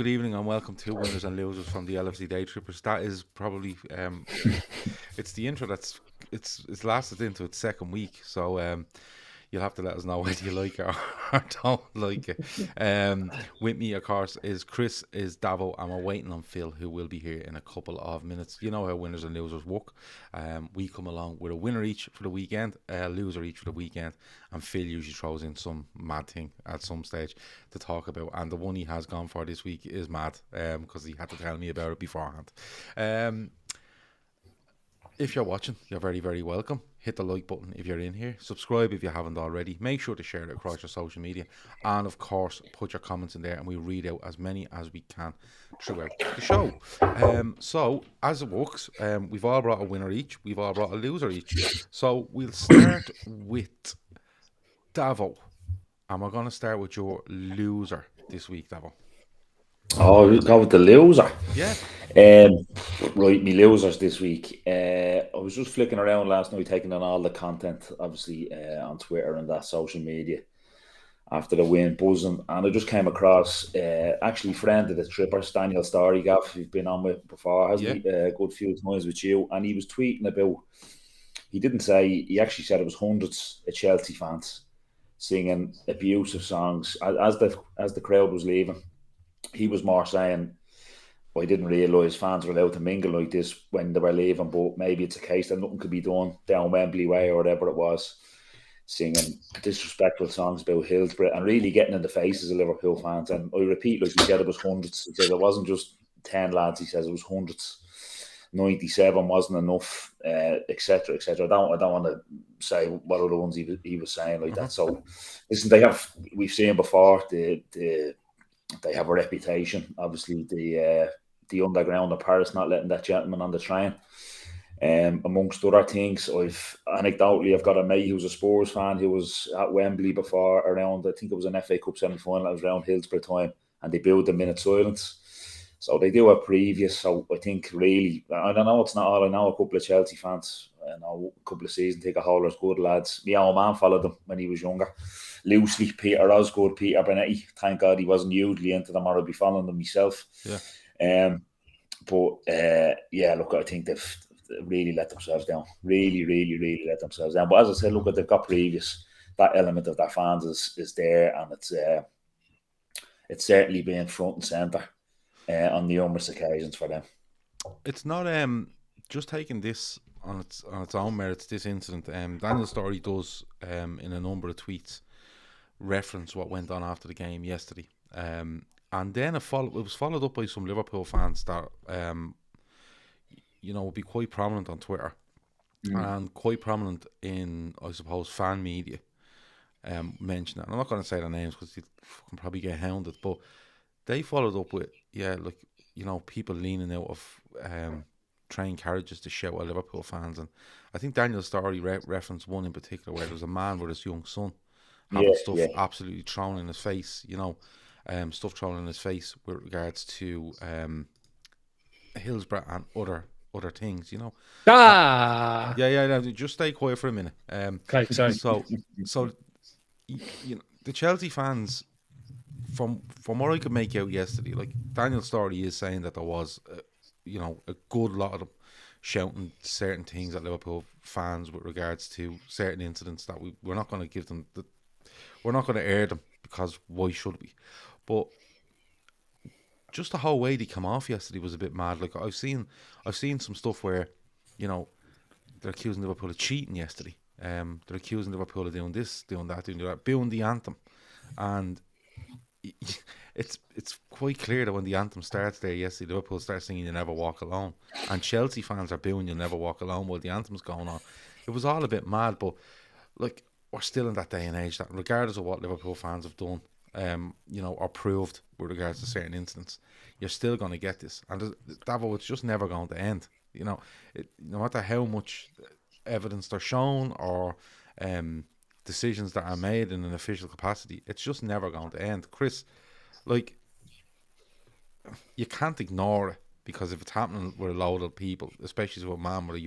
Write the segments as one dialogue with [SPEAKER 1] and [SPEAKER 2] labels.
[SPEAKER 1] good evening, and welcome to Winners and Losers from the LFC Daytrippers. That is probably it's the intro that's it's lasted into its second week, so you'll have to let us know whether you like it or don't like it. With me, of course, is Chris, is Davo, and we're waiting on Phil, who will be here in a couple of minutes. You know how winners and losers work. We come along with a winner each for the weekend, a loser each for the weekend, and Phil usually throws in some mad thing at some stage to talk about. And the one he has gone for this week is mad, because he had to tell me about it beforehand. If you're watching, you're very, very welcome. Hit the like button if you're in here. Subscribe if you haven't already. Make sure to share it across your social media. And, of course, put your comments in there and we read out as many as we can throughout the show. So, as it works, we've all brought a winner each. We've all brought a loser each. So, we'll start with Davo. And we're going to start with your loser this week, Davo.
[SPEAKER 2] Oh, we'll go with the loser.
[SPEAKER 1] Yeah.
[SPEAKER 2] Right, me losers this week. I was just flicking around last night, taking on all the content, obviously, on Twitter and that social media after the win, buzzing, and I just came across actually friend of the Trippers, Daniel Story, Gav, who's been on with before, hasn't he? A good few times with you, and he was tweeting about. He didn't say. He actually said it was hundreds of Chelsea fans singing abusive songs as the crowd was leaving. He was more saying, I didn't realise fans were allowed to mingle like this when they were leaving, but maybe it's a case that nothing could be done down Wembley Way or whatever it was, singing disrespectful songs about Hillsborough and really getting in the faces of Liverpool fans. And I repeat, like he said, it was hundreds. He said it wasn't just 10 lads, he says it was hundreds. 97 wasn't enough, etc., etc. I don't want to say what other ones he was saying like that. So, listen, we've seen before, they have a reputation. Obviously, the underground of Paris not letting that gentleman on the train. Amongst other things, I've got a mate who's a Spurs fan who was at Wembley before around, I think it was an FA Cup semi-final, it was around Hillsborough time, and they built a minute silence. So they do a previous. So I think really, I don't know, it's not all. I know a couple of Chelsea fans, I know a couple of season ticket holders, good lads. My old man followed them when he was younger. Loosely, Peter Osgood, Peter Benetti. Thank God he wasn't hugely into them, or I'd be following them myself.
[SPEAKER 1] Yeah.
[SPEAKER 2] Look, I think they've really let themselves down. Really, really, really let themselves down. But as I said, look, they've got previous. That element of their fans is there, and it's certainly been front and centre on numerous occasions for them.
[SPEAKER 1] It's not just taking this on its own merits. This incident, Daniel Story does in a number of tweets reference what went on after the game yesterday, and then it was followed up by some Liverpool fans that would be quite prominent on Twitter and quite prominent in, I suppose, fan media. Mention it. I'm not going to say their names because you can probably get hounded, but they followed up with people leaning out of train carriages to shout at Liverpool fans. And I think Daniel Story referenced one in particular where there was a man with his young son having stuff absolutely thrown in his face, stuff thrown in his face with regards to Hillsborough and other things, just stay quiet for a minute.
[SPEAKER 3] Okay, sorry.
[SPEAKER 1] So the Chelsea fans, from what I could make out yesterday, like Daniel Story is saying that there was, a good lot of them shouting certain things at Liverpool fans with regards to certain incidents that we're not going to give them. We're not going to air them because why should we? But just the whole way they come off yesterday was a bit mad. Like I've seen some stuff where, they're accusing Liverpool of cheating yesterday. They're accusing Liverpool of doing this, doing that, doing that, booing the anthem, and it's quite clear that when the anthem starts there yesterday, Liverpool starts singing "You Never Walk Alone," and Chelsea fans are booing "You Never Walk Alone" while the anthem's going on. It was all a bit mad, but like we're still in that day and age that regardless of what Liverpool fans have done, or proved with regards to certain incidents, you're still going to get this, and Davo, it's just never going to end. No matter how much evidence they're shown or decisions that are made in an official capacity, it's just never going to end. Chris, like, you can't ignore it, because if it's happening with a load of people, especially to a man with a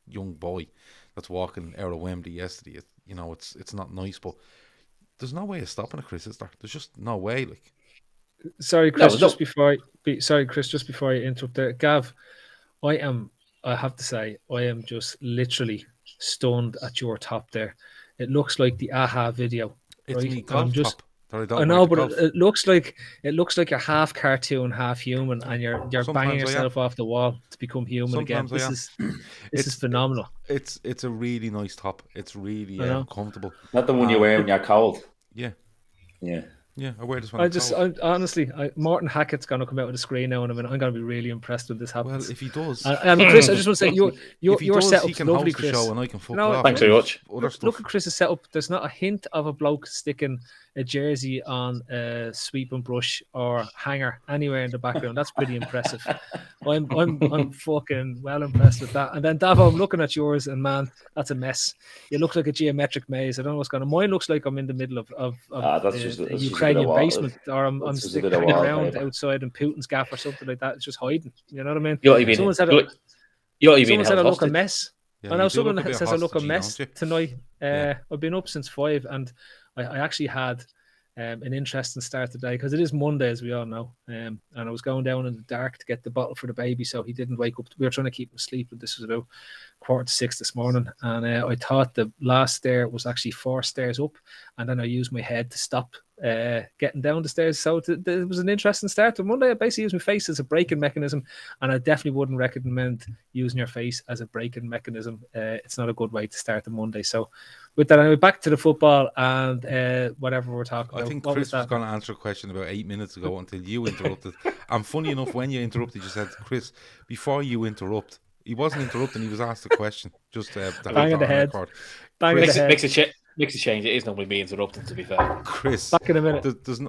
[SPEAKER 1] young boy that's walking out of Wembley yesterday, it's not nice, but there's no way of stopping it, Chris, is there? There's just no way, like.
[SPEAKER 3] Sorry, Chris, just before sorry, Chris, just before I interrupt there, Gav, I have to say, I am just literally stunned at your top there. It looks like the AHA video.
[SPEAKER 1] It's
[SPEAKER 3] right?
[SPEAKER 1] me golf top that I don't
[SPEAKER 3] I know, but
[SPEAKER 1] golf.
[SPEAKER 3] it looks like you're half cartoon, half human, and you're banging yourself off the wall to become human again. This is phenomenal.
[SPEAKER 1] It's a really nice top. It's really comfortable.
[SPEAKER 2] Not the one you wear when you're cold.
[SPEAKER 1] Yeah.
[SPEAKER 2] Yeah.
[SPEAKER 1] Yeah, I wear this one.
[SPEAKER 3] Honestly, Martin Hackett's going to come out with a screen now in a minute. I'm going to be really impressed when this happens.
[SPEAKER 1] Well, if he does,
[SPEAKER 3] and Chris, I just want to say your setup's lovely, Chris.
[SPEAKER 1] Show and I can fuck off.
[SPEAKER 2] Thanks very much.
[SPEAKER 3] Look at Chris's setup. There's not a hint of a bloke sticking a jersey on a sweep and brush or hanger anywhere in the background. That's pretty impressive. I'm fucking well impressed with that. And then Davo, I'm looking at yours, and man, that's a mess. You look like a geometric maze. I don't know what's going on. Mine looks like I'm in the middle of a Ukrainian basement, or I'm sticking around outside in Putin's gaff or something like that. It's just hiding. You know what I mean? Someone said I look a mess.
[SPEAKER 1] Yeah,
[SPEAKER 3] I know someone says I look a mess tonight. I've been up since 5, and I actually had an interesting start today because it is Monday, as we all know. And I was going down in the dark to get the bottle for the baby, so he didn't wake up. We were trying to keep him asleep, but this was about 5:45 this morning. And I thought the last stair was actually 4 stairs up, and then I used my head to stop getting down the stairs. So it was an interesting start to Monday. I basically used my face as a braking mechanism, and I definitely wouldn't recommend using your face as a braking mechanism. It's not a good way to start a Monday. So with that, anyway, back to the football and whatever we're talking about.
[SPEAKER 1] I think Chris was going to answer a question about 8 minutes ago until you interrupted. And funny enough, when you interrupted, you said, Chris, before you interrupt, he wasn't interrupting, he was asked a question. Just
[SPEAKER 3] bang in the head.
[SPEAKER 4] Makes a change. It is normally me interrupting, to be fair.
[SPEAKER 1] Chris,
[SPEAKER 3] back in a minute.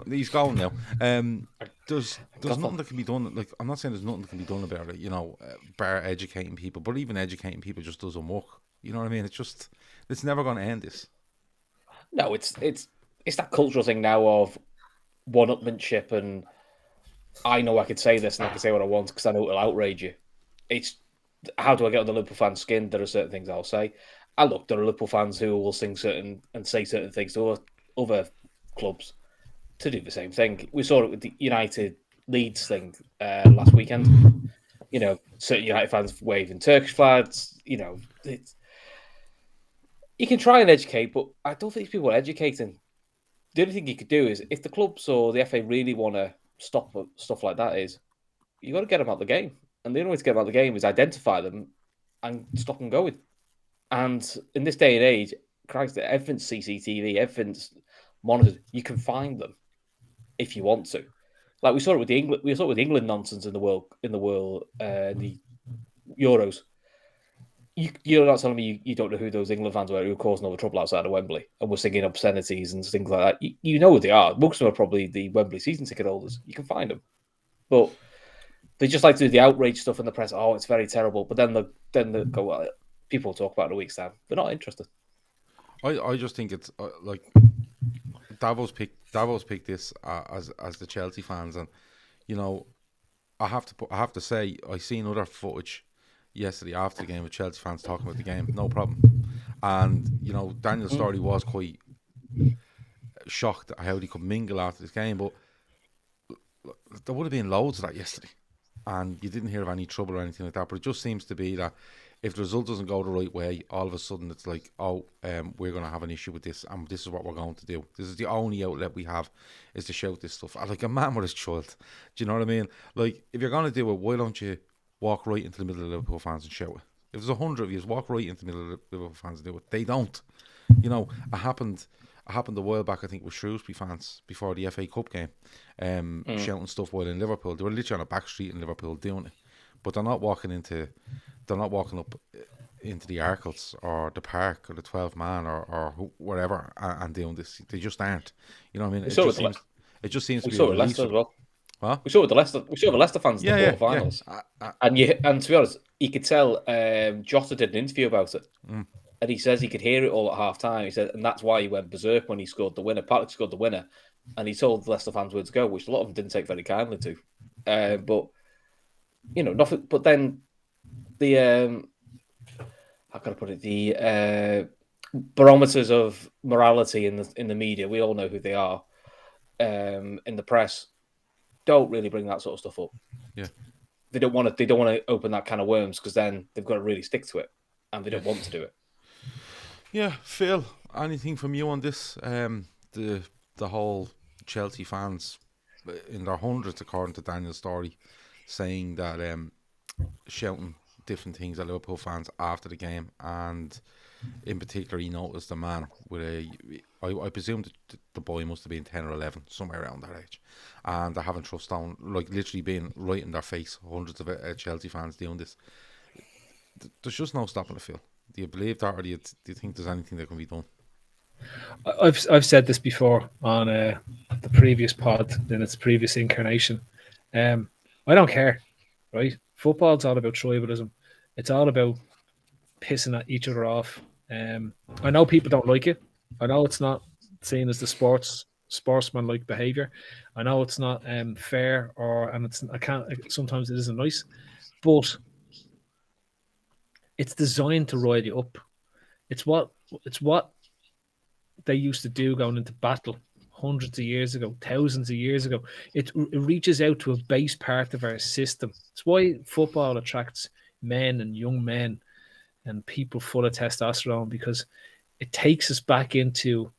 [SPEAKER 1] He's going now. There's nothing that can be done. Like, I'm not saying there's nothing that can be done about it, you know, bar educating people, but even educating people just doesn't work. You know what I mean? It's never going to end this.
[SPEAKER 4] No, it's that cultural thing now of one-upmanship, and I know I could say this and I can say what I want because I know it'll outrage you. It's how do I get on the Liverpool fan skin? There are certain things I'll say. Look, there are Liverpool fans who will sing certain and say certain things to other clubs to do the same thing. We saw it with the United Leeds thing last weekend. You know, certain United fans waving Turkish flags. You know, you can try and educate, but I don't think people are educating. The only thing you could do is if the clubs or the FA really want to stop stuff like that, is you got to get them out of the game. And the only way to get them out of the game is identify them and stop them going. And in this day and age, Christ, everything's CCTV, everything's monitored. You can find them if you want to. Like we saw it with the England nonsense in the Euros. You're not telling me you don't know who those England fans were who were causing all the trouble outside of Wembley and were singing obscenities and things like that. You know who they are. Most of them are probably the Wembley season ticket holders. You can find them, but they just like to do the outrage stuff in the press. Oh, it's very terrible. But then they go, well, people will talk about it in a week's time. They're not interested.
[SPEAKER 1] I just think it's like Davo's picked this as the Chelsea fans, and you know, I have to say I seen other footage yesterday after the game with Chelsea fans talking about the game, no problem. And you know, Daniel Storey was quite shocked at how he could mingle after this game, but there would have been loads of that yesterday, and you didn't hear of any trouble or anything like that. But it just seems to be that if the result doesn't go the right way, all of a sudden it's like, we're going to have an issue with this, and this is what we're going to do. This is the only outlet we have, is to shout this stuff. Like a man with his child. Do you know what I mean? Like, if you're going to do it, why don't you walk right into the middle of the Liverpool fans and shout it? If there's 100 of you, walk right into the middle of the Liverpool fans and do it. They don't. You know, it happened a while back, I think, with Shrewsbury fans before the FA Cup game, shouting stuff while in Liverpool. They were literally on a back street in Liverpool doing it, but they're not walking up into the Arkles or the Park or the 12 Man or whatever and doing this. They just aren't. You know what I mean? It just seems to be.
[SPEAKER 4] We saw it Leicester as well.
[SPEAKER 1] Huh?
[SPEAKER 4] We saw it with the Leicester fans in the quarterfinals. And to be honest, you could tell Jota did an interview about it. And he says he could hear it all at half time. He said, and that's why he went berserk when he scored the winner. Partly scored the winner, and he told the Leicester fans where to go, which a lot of them didn't take very kindly to. But you know, nothing. But then the how can I put it? The barometers of morality in the media. We all know who they are. In the press, don't really bring that sort of stuff up.
[SPEAKER 1] Yeah.
[SPEAKER 4] They don't want to open that can of worms because then they've got to really stick to it, and they don't want to do it.
[SPEAKER 1] Yeah, Phil, anything from you on this? The whole Chelsea fans in their hundreds, according to Daniel's story, saying that shouting different things at Liverpool fans after the game, and in particular he noticed a man with I presume the boy must have been 10 or 11, somewhere around that age, and they're having thrust down, like literally being right in their face, hundreds of Chelsea fans doing this. There's just no stopping it, Phil. Do you believe that, or do you think there's anything that can be done?
[SPEAKER 3] I've said this before on the previous pod in its previous incarnation. I don't care, right? Football's all about tribalism. It's all about pissing at each other off. I know people don't like it. I know it's not seen as the sportsman-like behaviour. I know it's not fair, sometimes it isn't nice, but it's designed to rile you up. It's what they used to do going into battle hundreds of years ago, thousands of years ago. It reaches out to a base part of our system. It's why football attracts men and young men and people full of testosterone, because it takes us back into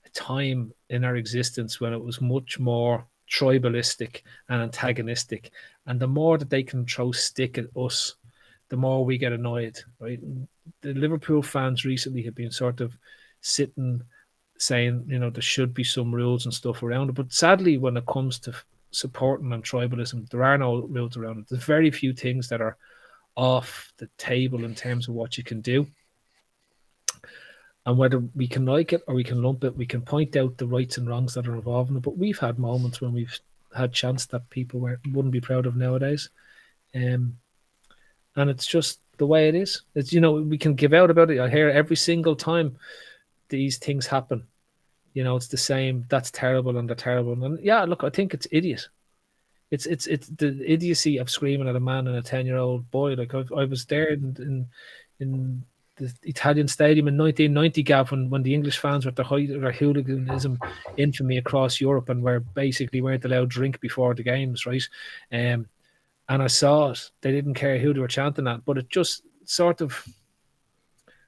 [SPEAKER 3] a time in our existence when it was much more tribalistic and antagonistic. And the more that they can throw stick at us, the more we get annoyed, right? The Liverpool fans recently have been sort of sitting saying, there should be some rules and stuff around it. But sadly, when it comes to supporting and tribalism, there are no rules around it. There's very few things that are off the table in terms of what you can do. And whether we can like it or we can lump it, we can point out the rights and wrongs that are involved in it. But we've had moments when we've had chants that people wouldn't be proud of nowadays. And it's just the way it is. It's, we can give out about it. I hear every single time these things happen. It's the same. That's terrible and they're terrible. And yeah, look, I think it's idiot. It's the idiocy of screaming at a man and a 10-year-old boy. Like I was there in the Italian stadium in 1990, Gav, when the English fans were at the height of their hooliganism infamy across Europe and weren't allowed drink before the games, right? And I saw it. They didn't care who they were chanting at, but it just sort of.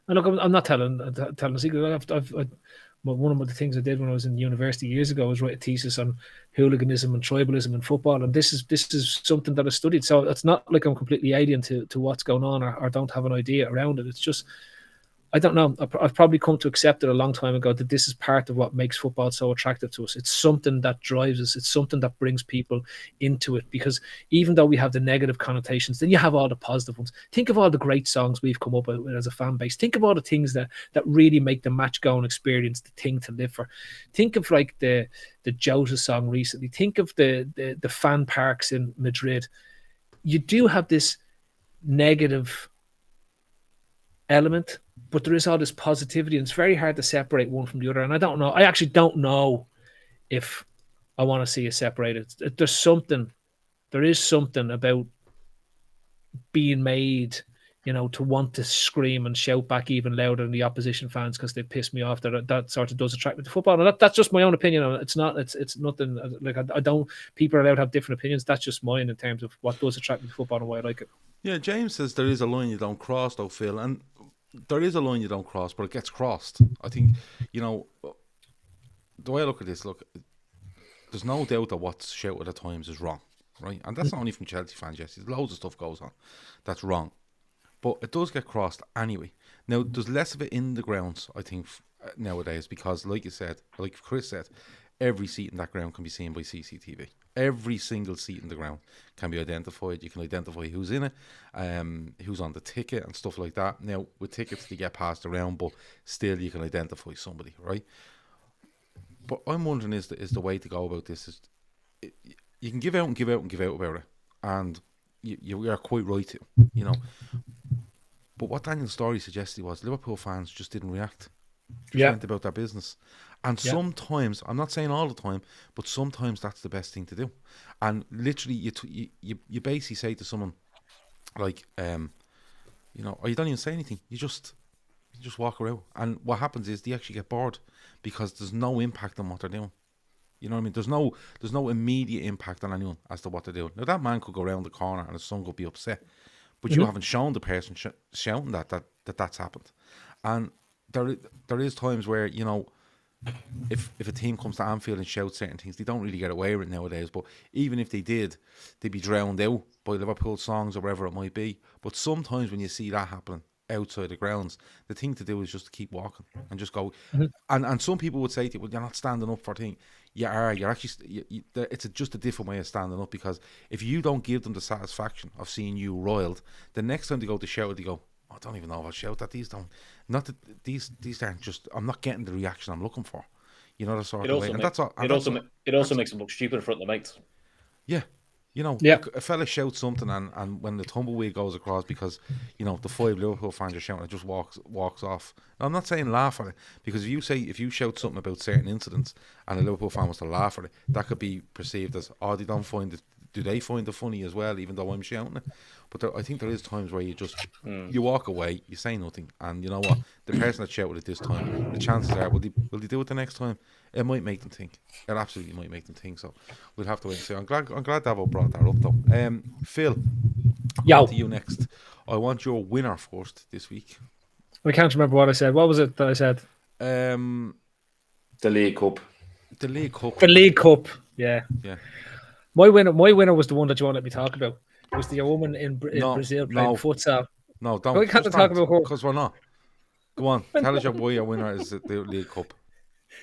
[SPEAKER 3] And look, I'm not telling a secret. One of the things I did when I was in university years ago was write a thesis on hooliganism and tribalism in football, and this is something that I studied. So it's not like I'm completely alien to what's going on or don't have an idea around it. It's just, I don't know. I've probably come to accept it a long time ago that this is part of what makes football so attractive to us. It's something that drives us. It's something that brings people into it, because even though we have the negative connotations, then you have all the positive ones. Think of all the great songs we've come up with as a fan base. Think of all the things that really make the match going experience the thing to live for. Think of like the Jota song recently. Think of the fan parks in Madrid. You do have this negative element, but there is all this positivity, and it's very hard to separate one from the other. And I don't know. I actually don't know if I want to see it separated. There is something about being made, to want to scream and shout back even louder than the opposition fans because they piss me off. That sort of does attract me to football. And that's just my own opinion. It's nothing like I don't. People are allowed to have different opinions. That's just mine in terms of what does attract me to football and why I like it.
[SPEAKER 1] Yeah, James says there is a line you don't cross, though, Phil, and there is a line you don't cross, but it gets crossed. I think, the way I look at this, there's no doubt that what's shouted at times is wrong, right? And that's not only from Chelsea fans, yes. Loads of stuff goes on that's wrong. But it does get crossed anyway. Now, there's less of it in the grounds, I think, nowadays, because, like you said, like Chris said, every seat in that ground can be seen by CCTV. Every single seat in the ground can be identified. You can identify who's in it, who's on the ticket and stuff like that. Now, with tickets, they get passed around, but still you can identify somebody, right? But I'm wondering, is the way to go about this is you can give out and give out and give out about it, and you are quite right to, But what Daniel's story suggested was Liverpool fans just didn't react. Just went about their business. And sometimes, I'm not saying all the time, but sometimes that's the best thing to do. And literally, you basically say to someone, like, or you don't even say anything. You just walk around. And what happens is they actually get bored because there's no impact on what they're doing. You know what I mean? There's no immediate impact on anyone as to what they're doing. Now that man could go around the corner and his son could be upset, but you haven't shown the person shouting that's happened. And there is times where, you know, if a team comes to Anfield and shouts certain things, they don't really get away with it nowadays. But even if they did, they'd be drowned out by Liverpool songs or whatever it might be. But sometimes when you see that happening outside the grounds, the thing to do is just to keep walking and just go. And some people would say to you, well, you're not standing up for things. You are. You're actually. It's just a different way of standing up, because if you don't give them the satisfaction of seeing you roiled, the next time they go to shout it, they go, I don't even know if I'll shout that. These aren't just. I'm not getting the reaction I'm looking for. You know, the sort of way. And that's all.
[SPEAKER 4] It also makes them look stupid in front of the mates.
[SPEAKER 1] Yeah. You know, a fella shouts something, and when the tumbleweed goes across because, you know, the 5 Liverpool fans are shouting, it just walks off. Now, I'm not saying laugh at it, because if you shout something about certain incidents and a Liverpool fan was to laugh at it, that could be perceived as, they don't find it. Do they find it funny as well, even though I'm shouting it? But I think there is times where you just you walk away, you say nothing, and you know what? The person that shouted it this time, the chances are, will they do it the next time? It might make them think. It absolutely might make them think. So we'll have to wait and see. I'm glad Davo brought that up though. Phil, on to you next. I want your winner first this week.
[SPEAKER 3] I can't remember what I said. What was it that I said?
[SPEAKER 2] The League Cup.
[SPEAKER 1] The League Cup.
[SPEAKER 3] The League Cup. Yeah.
[SPEAKER 1] Yeah.
[SPEAKER 3] My winner was the one that you wanted me to talk about. It was the woman in Brazil playing futsal.
[SPEAKER 1] No, don't.
[SPEAKER 3] We can't talk about her
[SPEAKER 1] because we're not. Go on, tell us why your winner is the League Cup.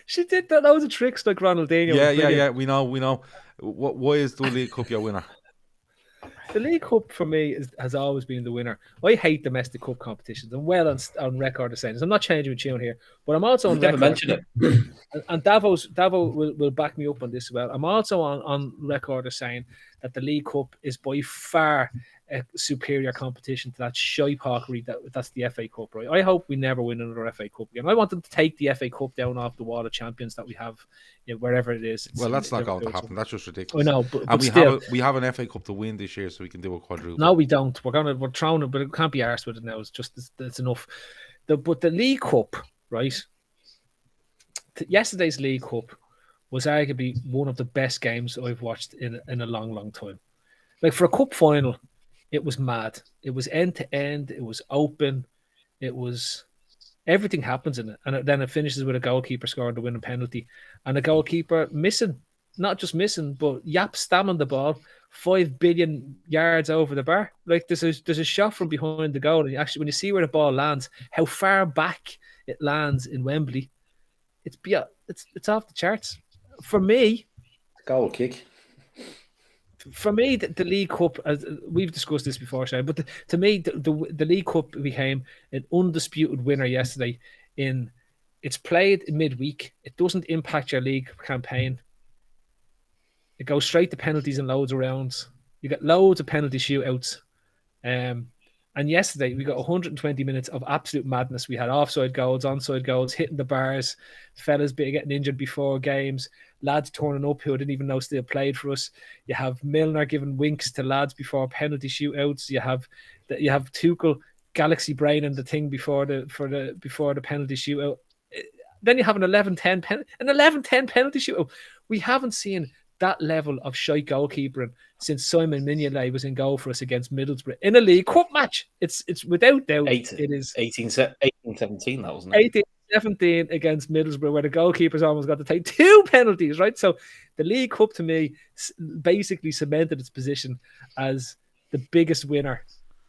[SPEAKER 3] She did that. That was a trick like Ronaldinho.
[SPEAKER 1] Yeah. We know. Why is the League Cup your winner?
[SPEAKER 3] The League Cup for me has always been the winner. I hate domestic cup competitions. I'm well on record of saying this. I'm not changing my tune here, but I'm also on record.
[SPEAKER 4] Mention it.
[SPEAKER 3] And Davo will back me up on this as well. I'm also on record of saying that the League Cup is by far a superior competition to that shypockery that's the FA Cup, right? I hope we never win another FA Cup again. I want them to take the FA Cup down off the wall of champions that we have, wherever it is.
[SPEAKER 1] Well, that's not going to happen. That's just ridiculous.
[SPEAKER 3] I know, but still,
[SPEAKER 1] we have an FA Cup to win this year, so we can do a quadruple.
[SPEAKER 3] No, we don't. We're throwing it, but it can't be arsed with it now. It's just it's enough. But the League Cup, right? Yesterday's League Cup was arguably one of the best games I've watched in a long, long time. Like, for a cup final, it was mad. It was end to end. It was open. It was everything happens in it, and then it finishes with a goalkeeper scoring the winning penalty, and a goalkeeper missing, not just missing, but stamming the ball 5 billion yards over the bar. Like, there's a shot from behind the goal, and actually, when you see where the ball lands, how far back it lands in Wembley, it's off the charts. For me,
[SPEAKER 2] goal kick.
[SPEAKER 3] For me, the League Cup, as we've discussed this before, Shane, but to me, the League Cup became an undisputed winner yesterday. It's played in midweek. It doesn't impact your league campaign. It goes straight to penalties and loads of rounds. You get loads of penalty shootouts. And yesterday, we got 120 minutes of absolute madness. We had offside goals, onside goals, hitting the bars, fellas getting injured before games, lads turning up who I didn't even know still played for us. You have Milner giving winks to lads before penalty shootouts. You have Tuchel galaxy brain and the thing before the penalty shootout. Then you have an 11-10 penalty shootout. We haven't seen that level of shite goalkeeping since Simon Mignolet was in goal for us against Middlesbrough in a League Cup match. It's without doubt. It is
[SPEAKER 4] 18-17, that wasn't it?
[SPEAKER 3] 18-17 against Middlesbrough, where the goalkeeper's almost got to take 2 penalties, right? So the League Cup, to me, basically cemented its position as the biggest winner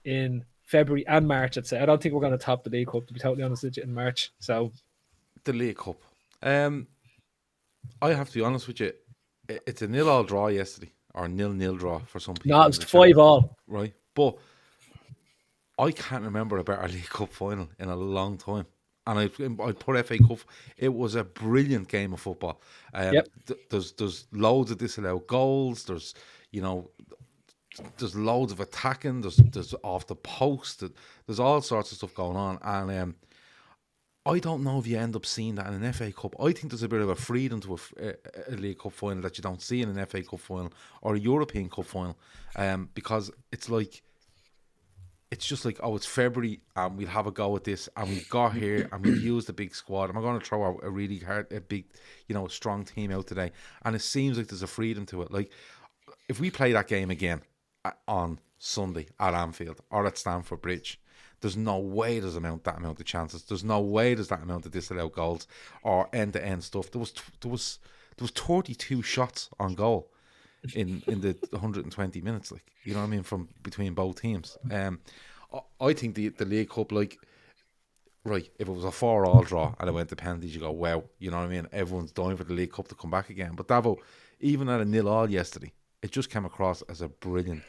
[SPEAKER 3] in February and March, I'd say. I don't think we're going to top the League Cup, to be totally honest with you, in March. So
[SPEAKER 1] the League Cup. I have to be honest with you. It's a 0-0 draw yesterday, or 0-0 draw for some people.
[SPEAKER 3] No, it was 5-5.
[SPEAKER 1] Right, but I can't remember a better League Cup final in a long time. And I put FA Cup. It was a brilliant game of football. There's loads of disallowed goals. There's loads of attacking. There's off the post. There's all sorts of stuff going on. And I don't know if you end up seeing that in an FA Cup. I think there's a bit of a freedom to a League Cup final that you don't see in an FA Cup final or a European Cup final, because it's like it's just like, oh, it's February and we'll have a go at this and we've got here and we've used a big squad. Am I going to throw a really big, strong team out today? And it seems like there's a freedom to it. Like, if we play that game again on Sunday at Anfield or at Stamford Bridge, there's no way there's that amount of chances. There's no way there's that amount of disallowed goals or end-to-end stuff. There was 32 shots on goal in the 120 minutes, like, you know what I mean, from between both teams. I think the League Cup, like, right, if it was a 4-4 draw and it went to penalties, you go, wow, you know what I mean, everyone's dying for the League Cup to come back again. But Davo, even at a 0-0 yesterday, it just came across as a brilliant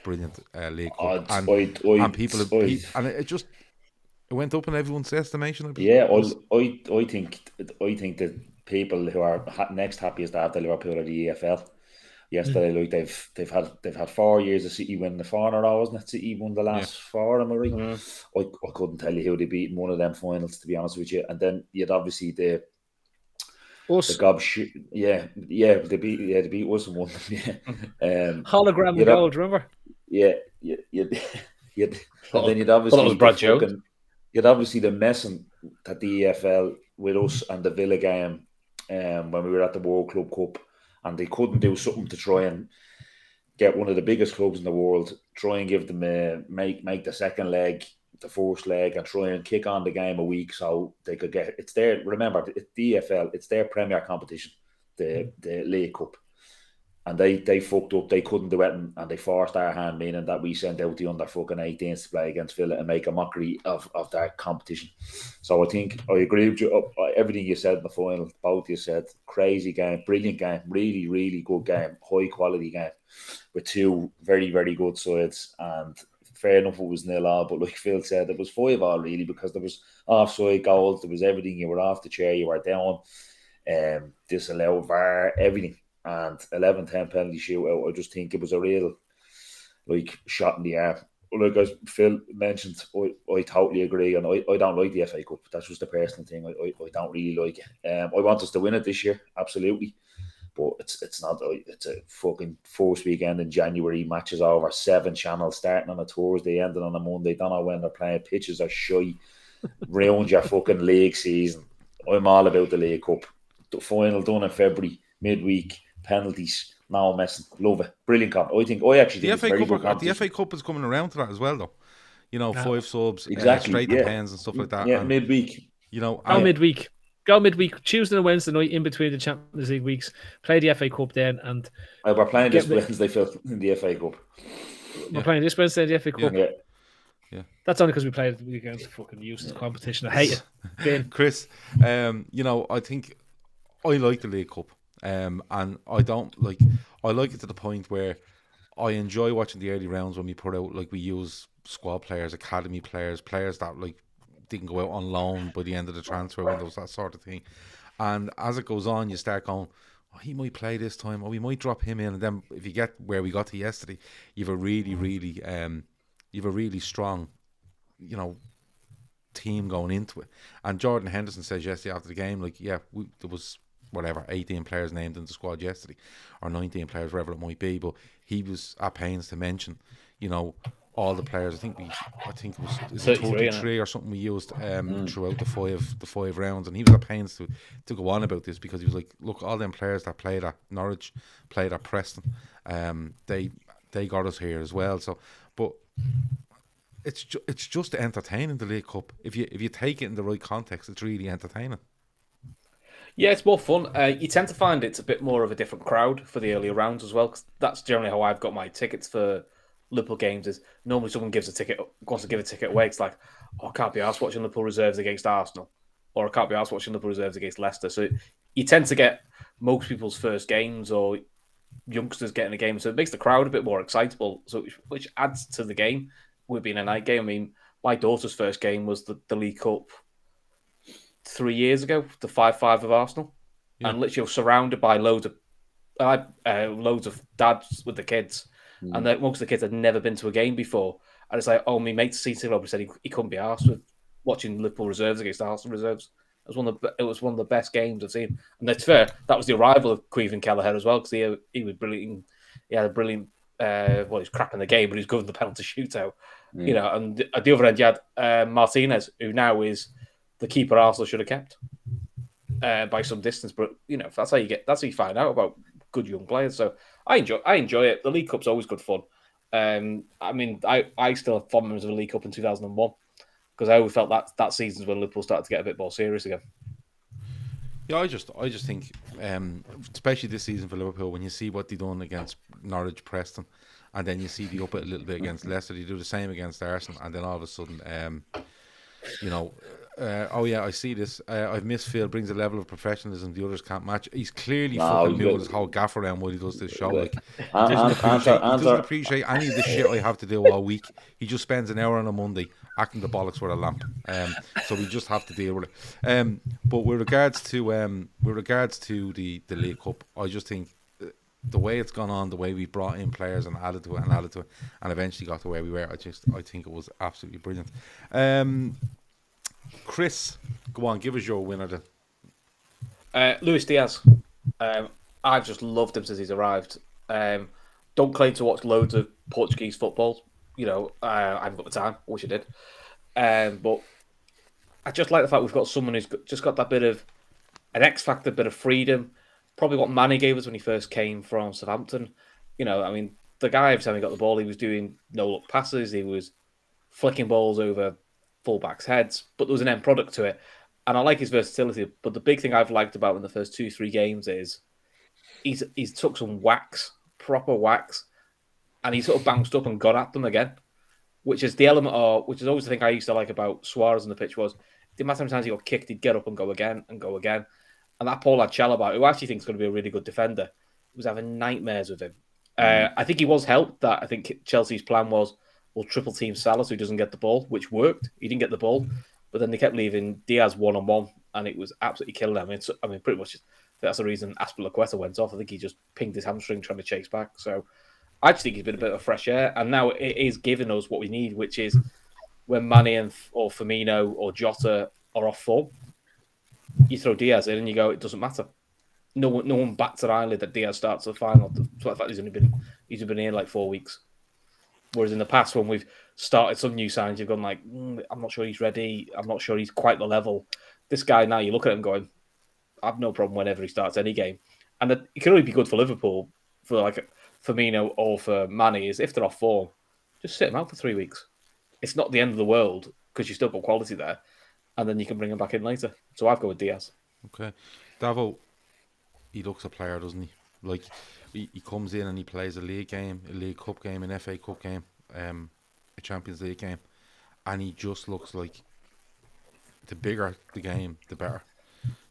[SPEAKER 1] League Cup, and people and it went up in everyone's estimation.
[SPEAKER 2] Yeah, I think that people who are next happiest after Liverpool are the EFL. Yesterday, like they've had 4 years of City winning the 4 in a row, wasn't it? City won the last 4, am I right? I couldn't tell you who they beat in one of them finals, to be honest with you. And then you'd obviously the Gobs, they beat us and won.
[SPEAKER 3] Hologram of gold, remember?
[SPEAKER 2] Yeah, and then you'd obviously you'd obviously the messing that the EFL with us and the Villa game when we were at the World Club Cup, and they couldn't do something to try and get one of the biggest clubs in the world, try and give them make the second leg the first leg and try and kick on the game a week so they could get it's their, remember, the EFL, it's their premier competition, the League Cup, and they fucked up. They couldn't do it, and they forced our hand, meaning that we sent out the under fucking 18s to play against Villa and make a mockery of that competition. So I think I agree with you, everything you said in the final. Both you said, crazy game, brilliant game, really, really good game, high quality game with two very, very good sides. And fair enough, it was 0-0, but like Phil said, it was 5-5 really, because there was offside goals, there was everything. You were off the chair, you were down, disallowed VAR, everything, and 11-10 penalty shootout. I just think it was a real shot in the arm. Like as Phil mentioned, I totally agree, and I don't like the FA Cup. That's just a personal thing. I don't really like it. I want us to win it this year, absolutely. But it's not. It's a fucking first weekend in January. Matches over 7 channels, starting on a Thursday, ending on a Monday. Don't know when they're playing. Pitches are shy. Ruined your fucking league season. I'm all about the League Cup. The final done in February, midweek, penalties, no messing. Love it. Brilliant comp. I actually think
[SPEAKER 1] the FA Cup is coming around to that as well, though. You know, 5 subs,
[SPEAKER 2] exactly,
[SPEAKER 1] straight to pens and stuff like that.
[SPEAKER 2] Yeah,
[SPEAKER 1] and,
[SPEAKER 2] midweek.
[SPEAKER 1] You know,
[SPEAKER 3] midweek. Go midweek, Tuesday and Wednesday night in between the Champions League weeks. Play the FA Cup then, and
[SPEAKER 2] we're playing this Wednesday, Phil, in the FA Cup.
[SPEAKER 3] We're playing this Wednesday in the FA Cup.
[SPEAKER 2] Yeah.
[SPEAKER 3] That's only because we played at the weekend. Fucking useless competition. I hate it.
[SPEAKER 1] Chris, you know, I think I like the League Cup, and I don't like. I like it to the point where I enjoy watching the early rounds when we put out, like, we use squad players, academy players that like didn't go out on loan by the end of the transfer windows, that sort of thing. And as it goes on, you start going, oh, he might play this time, or we might drop him in. And then if you get where we got to yesterday, you've a really strong, you know, team going into it. And Jordan Henderson says yesterday after the game, like, there was 18 players named in the squad yesterday, or 19 players, wherever it might be, but he was at pains to mention, you know, all the players. I think it was 33 or something we used throughout the five rounds, and he was at pains to go on about this, because he was like, look, all them players that played at Norwich, played at Preston, they got us here as well. So, but it's just entertaining, the League Cup. If you take it in the right context, it's really entertaining.
[SPEAKER 4] Yeah, it's more fun. You tend to find it's a bit more of a different crowd for the earlier rounds as well, because that's generally how I've got my tickets for Liverpool games. Is normally someone wants to give a ticket away. It's like, oh, I can't be arsed watching Liverpool reserves against Arsenal, or I can't be arsed watching Liverpool reserves against Leicester. So you tend to get most people's first games, or youngsters getting a game, so it makes the crowd a bit more excitable, so which adds to the game with being a night game. I mean, my daughter's first game was the League Cup 3 years ago, the 5-5 of Arsenal, and literally surrounded by loads of dads with the kids. And most of the kids had never been to a game before. And it's like, oh, my mate's seated up, he said he couldn't be arsed with watching Liverpool reserves against Arsenal reserves. It was one of the best games I've seen. And that's fair. That was the arrival of Caoimhin Kelleher as well, because he was brilliant. He had a brilliant he's crap in the game, but he's good in the penalty shootout. You know, and at the other end, you had Martinez, who now is the keeper Arsenal should have kept by some distance. But you know, that's how you find out about good young players. So I enjoy it. The League Cup's always good fun. I mean, I still have fond memories of the League Cup in 2001 because I always felt that season's when Liverpool started to get a bit more serious again.
[SPEAKER 1] Yeah, I just think, especially this season for Liverpool, when you see what they done against Norwich, Preston, and then you see the up it a little bit against Leicester, they do the same against Arsenal, and then all of a sudden, I see this. I've missed Phil, brings a level of professionalism the others can't match. He's clearly fucking moving his whole gaffer around when he does this show. Like, he doesn't appreciate any of the shit I have to do all week. He just spends an hour on a Monday acting the bollocks with a lamp. So we just have to deal with it. But with regards to the League Cup, I just think the way it's gone on, the way we brought in players and added to it, and eventually got to where we were, I think it was absolutely brilliant. Chris, go on, give us your winner then.
[SPEAKER 4] Luis Diaz. I've just loved him since he's arrived. Don't claim to watch loads of Portuguese football. You know, I haven't got the time. I wish I did. But I just like the fact we've got someone who's just got that bit of an X factor, bit of freedom. Probably what Manny gave us when he first came from Southampton. You know, I mean, the guy, every time he got the ball, he was doing no-look passes. He was flicking balls over fullbacks' heads, but there was an end product to it. And I like his versatility. But the big thing I've liked about him in the first 2-3 games is he's took some whacks, proper whacks, and he sort of bounced up and got at them again, which is the element of, which is always the thing I used to like about Suarez on the pitch was, the amount of times he got kicked, he'd get up and go again and go again. And that Paul Chalobah, who I actually think is going to be a really good defender, was having nightmares with him. I think he was helped that I think Chelsea's plan was, we'll triple team Salah so he doesn't get the ball, which worked. He didn't get the ball, but then they kept leaving Diaz one-on-one, and it was absolutely killing him. I mean, pretty much that's the reason Azpilicueta went off. I think he just pinged his hamstring trying to chase back. So I just think he's been a bit of fresh air, and now it is giving us what we need, which is when Mane or Firmino or Jota are off form, you throw Diaz in and you go, it doesn't matter. No one bats an eyelid that Diaz starts the final. So the fact he's been here like 4 weeks. Whereas in the past, when we've started some new signs, you've gone like, I'm not sure he's ready. I'm not sure he's quite the level. This guy now, you look at him going, I have no problem whenever he starts any game. And it can only be good for Liverpool, for like Firmino or for Mane, is if they're off form, just sit him out for 3 weeks. It's not the end of the world because you still got quality there. And then you can bring him back in later. So I've gone with Diaz.
[SPEAKER 1] Okay. Davo, he looks a player, doesn't he? Like, he comes in and he plays a league game, a League Cup game, an FA Cup game, a Champions League game, and he just looks like the bigger the game, the better.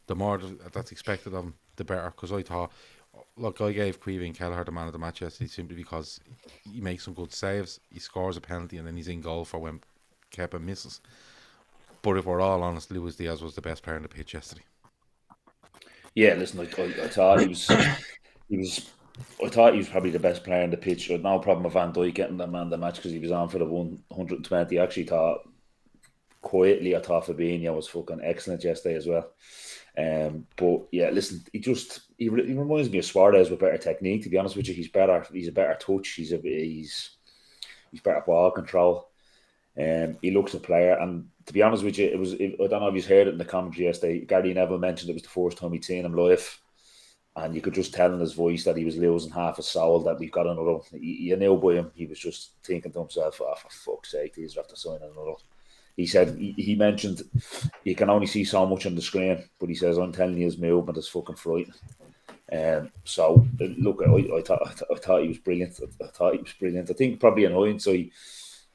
[SPEAKER 1] The more that's expected of him, the better. Because I thought, look, I gave Caoimhin Kelleher the man of the match yesterday simply because he makes some good saves, he scores a penalty, and then he's in goal for when Kepa misses. But if we're all honest, Luis Diaz was the best player on the pitch yesterday.
[SPEAKER 2] Yeah, listen, I thought he was probably the best player on the pitch. No problem with Van Dijk getting the man of the match because he was on for the 120. I actually thought Fabinho was fucking excellent yesterday as well. But yeah, listen, he reminds me of Suarez with better technique. To be honest with you, he's a better touch. He's better ball control. He looks a player, and to be honest with you, I don't know if you've heard it in the commentary yesterday. Gary Neville mentioned it was the first time he'd seen him live, and you could just tell in his voice that he was losing half his soul. That we've got another. You knew by him, he was just thinking to himself, "Oh, for fuck's sake, these have to sign another." He said he mentioned you can only see so much on the screen, but he says, "I'm telling you, his movement is fucking frightening." So look, I thought he was brilliant. I think probably in hindsight,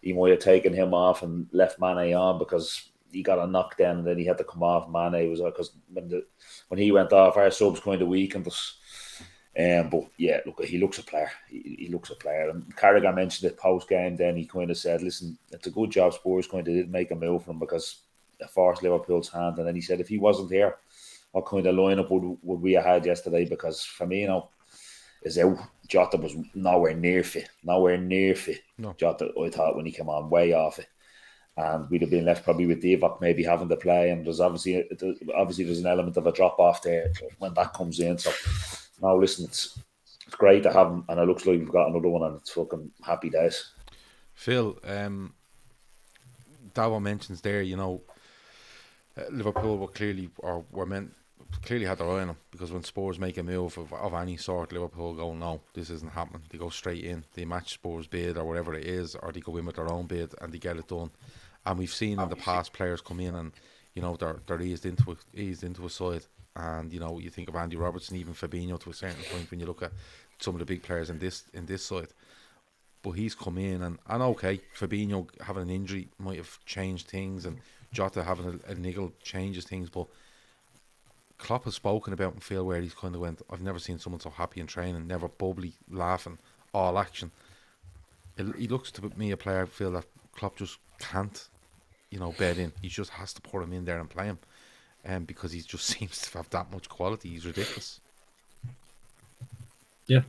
[SPEAKER 2] he might have taken him off and left Mane on because he got a knockdown and then he had to come off. Mane was because when he went off, our subs kind of weakened us. But yeah, look, he looks a player. He looks a player. And Carragher mentioned it post game. Then he kind of said, "Listen, it's a good job Spurs kind of did make a move for him because it forced Liverpool's hand." And then he said, "If he wasn't here, what kind of lineup would we have had yesterday? Because Firmino is out. Jota was nowhere near fit. No. Jota, I thought when he came on, way off it, and we'd have been left probably with Divock maybe having to play. And there's obviously there's an element of a drop off there when that comes in. So now listen, it's it's great to have him, and it looks like we've got another one, and it's fucking happy days.
[SPEAKER 1] Phil, Davo mentions there, Liverpool clearly had their eye on him, because when Spurs make a move of any sort, Liverpool go, no, this isn't happening. They go straight in, they match Spurs' bid or whatever it is, or they go in with their own bid and they get it done. And we've seen in the past players come in and they're eased into a side. And you think of Andy Robertson, even Fabinho to a certain point when you look at some of the big players in this side. But he's come in and okay, Fabinho having an injury might have changed things, and Jota having a niggle changes things, but Klopp has spoken about him, Phil, where he's kind of went, I've never seen someone so happy in training, never bubbly, laughing, all action. He looks to me a player, Phil, that Klopp just can't, bed in. He just has to put him in there and play him, because he just seems to have that much quality. He's ridiculous.
[SPEAKER 3] Yeah.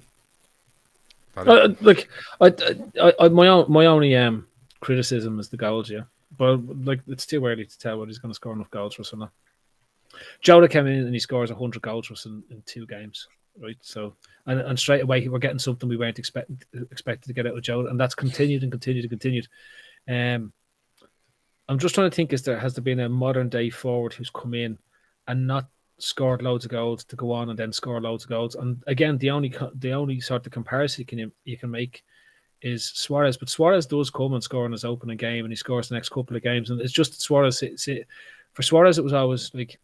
[SPEAKER 3] Look, my only criticism is the goals, yeah. But it's too early to tell whether he's going to score enough goals for us or not. Jota came in and he scores 100 goals for us in 2 games, right? So, and straight away we're getting something we weren't expected to get out of Jota, and that's continued. I'm just trying to think: has there been a modern day forward who's come in and not scored loads of goals to go on and then score loads of goals? And again, the only sort of comparison you can make is Suarez, but Suarez does come and score in his opening game, and he scores the next couple of games, and it's just Suarez. For Suarez, it was always like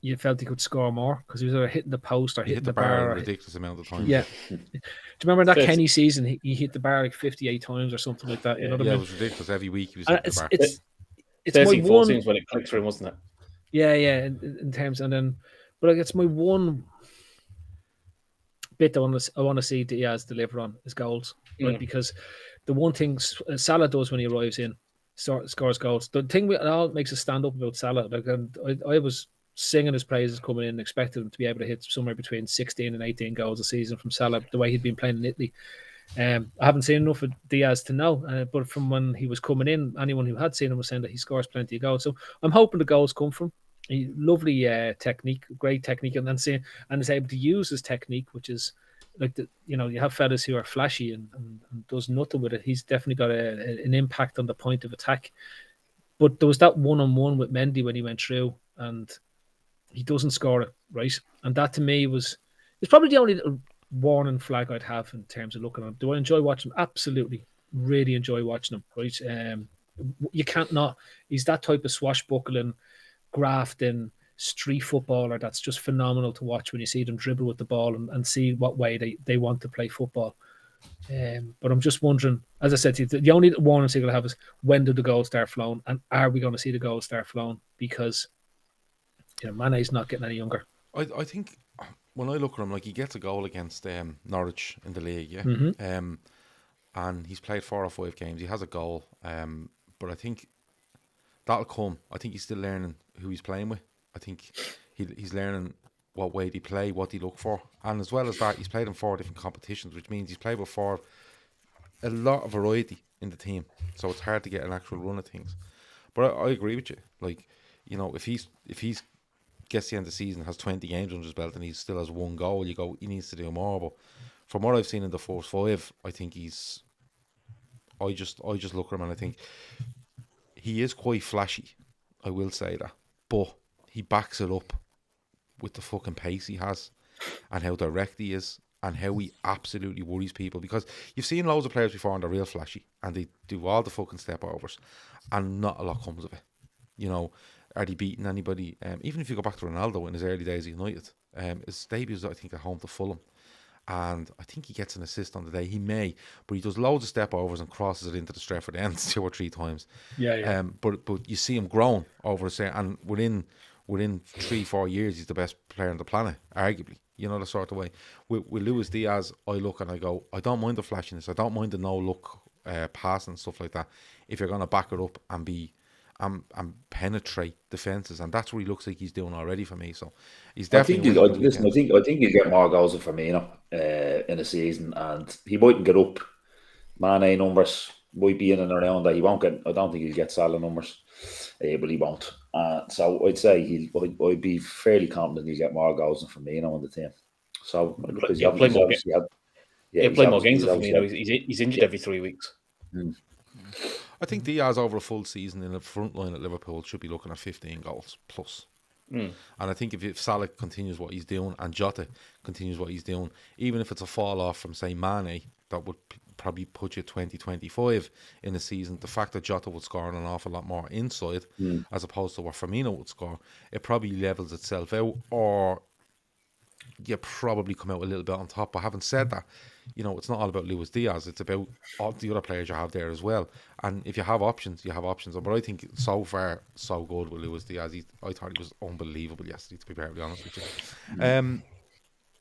[SPEAKER 3] you felt he could score more because he was either hitting the post or hitting the bar
[SPEAKER 1] a ridiculous amount of times.
[SPEAKER 3] Yeah. Do you remember that Kenny season? He hit the bar like 58 times or something like that. You know what I mean?
[SPEAKER 1] It was ridiculous. Every week he was hitting the bar.
[SPEAKER 4] It's my one seems when it clicked for him, wasn't it?
[SPEAKER 3] Yeah. In terms, and then, but it's my one bit I want to see Diaz deliver on is goals, right? Because the one thing Salah does when he arrives in, scores goals. The thing that all makes us stand up about Salah, I was singing his praises coming in, expected him to be able to hit somewhere between 16 and 18 goals a season from Salah, the way he'd been playing in Italy. I haven't seen enough of Diaz to know, but from when he was coming in, anyone who had seen him was saying that he scores plenty of goals. So I'm hoping the goals come from lovely technique, great technique, and is able to use his technique, which is like you have fellas who are flashy and does nothing with it. He's definitely got an impact on the point of attack. But there was that one-on-one with Mendy when he went through, and he doesn't score it, right? And that to me it's probably the only warning flag I'd have in terms of looking at him. Do I enjoy watching him? Absolutely. Really enjoy watching him, right? You can't not. He's that type of swashbuckling, grafting, street footballer that's just phenomenal to watch when you see them dribble with the ball and see what way they want to play football. But I'm just wondering, as I said to you, the only warning signal I have is when do the goals start flowing, and are we going to see the goals start flowing? Because Mane's not getting any younger.
[SPEAKER 1] I think when I look at him, like, he gets a goal against Norwich in the league, yeah.
[SPEAKER 3] Mm-hmm.
[SPEAKER 1] And he's played 4 or 5 games. He has a goal, but I think that'll come. I think he's still learning who he's playing with. I think he's learning what way they play, what they look for, and as well as that, he's played in 4 different competitions, which means he's played with a lot of variety in the team. So it's hard to get an actual run of things. But I agree with you. Like, if he's gets the end of the season, has 20 games under his belt, and he still has 1 goal, you go, he needs to do more. But from what I've seen in the first 5, I think I just look at him and I think he is quite flashy. I will say that, but he backs it up with the fucking pace he has, and how direct he is, and how he absolutely worries people. Because you've seen loads of players before and they're real flashy, and they do all the fucking step overs, and not a lot comes of it. Are they beating anybody? Even if you go back to Ronaldo in his early days at United, his debut was, I think, at home to Fulham, and I think he gets an assist on the day. He may, but he does loads of step overs and crosses it into the Stretford ends 2 or 3 times.
[SPEAKER 3] Yeah.
[SPEAKER 1] But you see him grown over and within 3-4 years, he's the best player on the planet, arguably. The sort of way. With Luis Diaz, I look and I go, I don't mind the flashiness. I don't mind the no-look pass and stuff like that. If you're going to back it up and and penetrate defences, and that's what he looks like he's doing already for me. So he's definitely.
[SPEAKER 2] I think he'll get more goals than Firmino in a season, and he mightn't get up Mane numbers. Might be in and around that. He won't get. I don't think he'll get Salah numbers, but he won't. So I'd say I'd be fairly confident he'll get more goals than Firmino on the team. So
[SPEAKER 4] play more
[SPEAKER 2] Yeah,
[SPEAKER 4] He'll play more games
[SPEAKER 2] he's
[SPEAKER 4] than he's injured every 3 weeks.
[SPEAKER 1] I think Diaz over a full season in the front line at Liverpool should be looking at 15 goals plus. And I think if Salah continues what he's doing and Jota continues what he's doing, even if it's a fall off from, say, Mane, that would probably put you 20-25 in a season. The fact that Jota would score an awful lot more inside as opposed to what Firmino would score, it probably levels itself out, or you probably come out a little bit on top. But having said that, you know, it's not all about Luis Diaz. It's about all the other players you have there as well. And if you have options, you have options. But I think so far, so good with Luis Diaz. I thought he was unbelievable yesterday, to be perfectly honest with you. I'm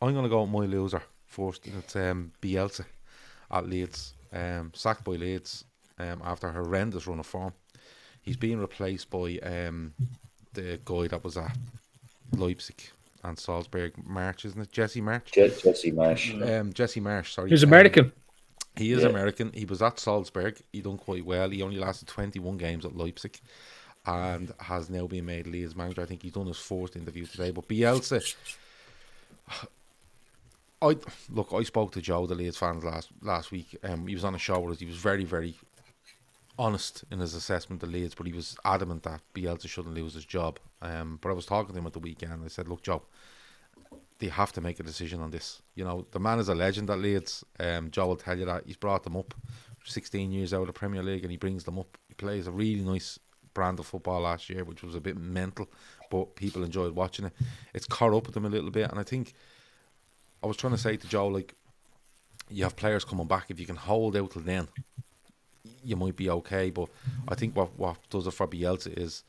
[SPEAKER 1] going to go with my loser first, and it's Bielsa at Leeds. Sacked by Leeds after a horrendous run of form. He's being replaced by the guy that was at Leipzig and Salzburg, March, isn't it? Jesse March?
[SPEAKER 2] Jesse Marsh.
[SPEAKER 1] Jesse Marsh, sorry.
[SPEAKER 3] He's American.
[SPEAKER 1] He is American. He was at Salzburg. He done quite well. He only lasted 21 games at Leipzig and has now been made Leeds manager. I think he's done his fourth interview today. But Bielsa, I spoke to Joe, the Leeds fans, last week. He was on a show with us. He was very, very honest in his assessment of Leeds, but he was adamant that Bielsa shouldn't lose his job. But I was talking to him at the weekend. I said, look, Joe, they have to make a decision on this. You know, the man is a legend at Leeds. Joe will tell you that. He's brought them up 16 years out of the Premier League, and he brings them up. He plays a really nice brand of football last year, which was a bit mental, but people enjoyed watching it. It's caught up with them a little bit, and I think I was trying to say to Joe, like, you have players coming back. If you can hold out till then, you might be okay. But I think what does it for Bielsa is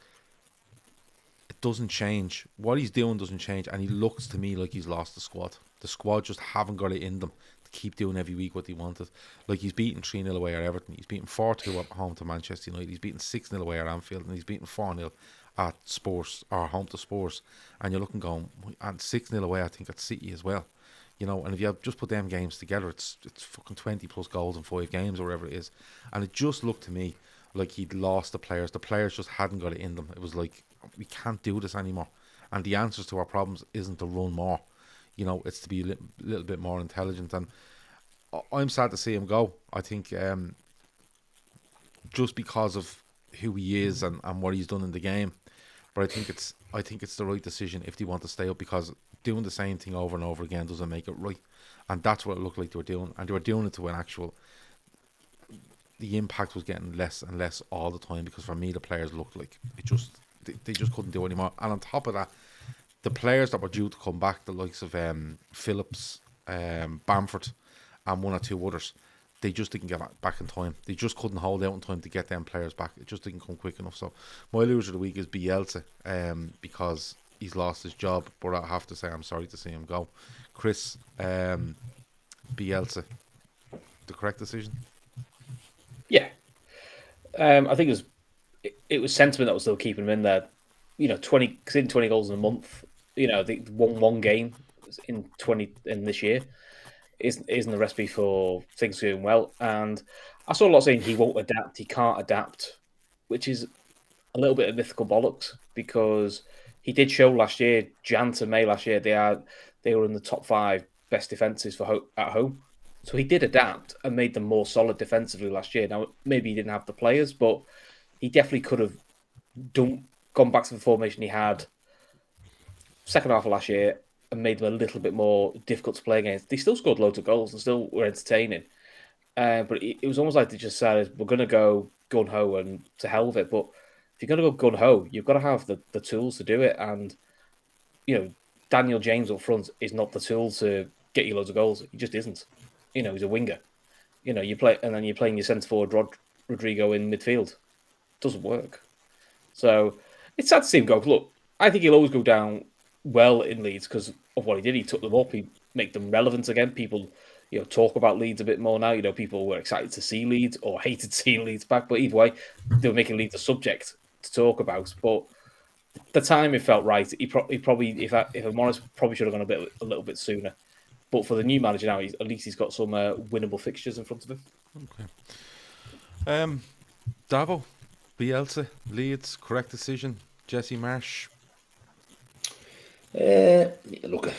[SPEAKER 1] it doesn't change. What he's doing doesn't change, and he looks to me like he's lost the squad. The squad just haven't got it in them to keep doing every week what they wanted. Like, he's beaten 3-0 away at Everton. He's beaten 4-2 at home to Manchester United. He's beaten 6-0 away at Anfield, and he's beaten 4-0 at Spurs, or home to Spurs. And you're looking going, and 6-0 away, I think, at City as well. You know, and if you just put them games together, it's fucking 20 plus goals in 5 games or whatever it is. And it just looked to me like he'd lost the players. The players just hadn't got it in them. It was like, we can't do this anymore. And the answers to our problems isn't to run more. You know, it's to be a little bit more intelligent. And I'm sad to see him go. I think just because of who he is and what he's done in the game. But I think it's the right decision if they want to stay up, because doing the same thing over and over again doesn't make it right. And that's what it looked like they were doing. And they were doing it to an actual... The impact was getting less and less all the time, because for me the players looked like they just couldn't do it anymore. And on top of that, the players that were due to come back, the likes of Phillips, Bamford, and one or two others, they just didn't get back in time. They just couldn't hold out in time to get them players back. It just didn't come quick enough. So my loser of the week is Bielsa, because he's lost his job. But I have to say, I'm sorry to see him go. Chris, Bielsa, the correct decision?
[SPEAKER 4] Yeah, I think it was sentiment that was still keeping him in there. You know, 20 goals in a month. You know, they won one game in this year isn't the recipe for things going well. And I saw a lot saying he won't adapt, he can't adapt, which is a little bit of mythical bollocks, because he did show last year, Jan to May last year, they were in the top 5 best defences at home. So he did adapt and made them more solid defensively last year. Now, maybe he didn't have the players, but he definitely could have gone back to the formation he had second half of last year and made them a little bit more difficult to play against. They still scored loads of goals and still were entertaining. But it was almost like they just said, we're going to go gun-ho and to hell with it. But if you're going to go gun-ho, you've got to have the tools to do it. And, you know, Daniel James up front is not the tool to get you loads of goals. He just isn't. You know, he's a winger. You know, you play, and then you're playing your centre forward Rodrigo in midfield. Doesn't work. So it's sad to see him go. Look, I think he'll always go down well in Leeds because of what he did. He took them up. He made them relevant again. People, you know, talk about Leeds a bit more now. You know, people were excited to see Leeds or hated seeing Leeds back. But either way, they were making Leeds a subject to talk about. But the time it felt right. He probably, if I'm honest, probably should have gone a little bit sooner. But for the new manager now, at least he's got some winnable fixtures in front of him.
[SPEAKER 1] Okay. Davo, Bielsa, Leeds, correct decision. Jesse Marsh.
[SPEAKER 2] Look,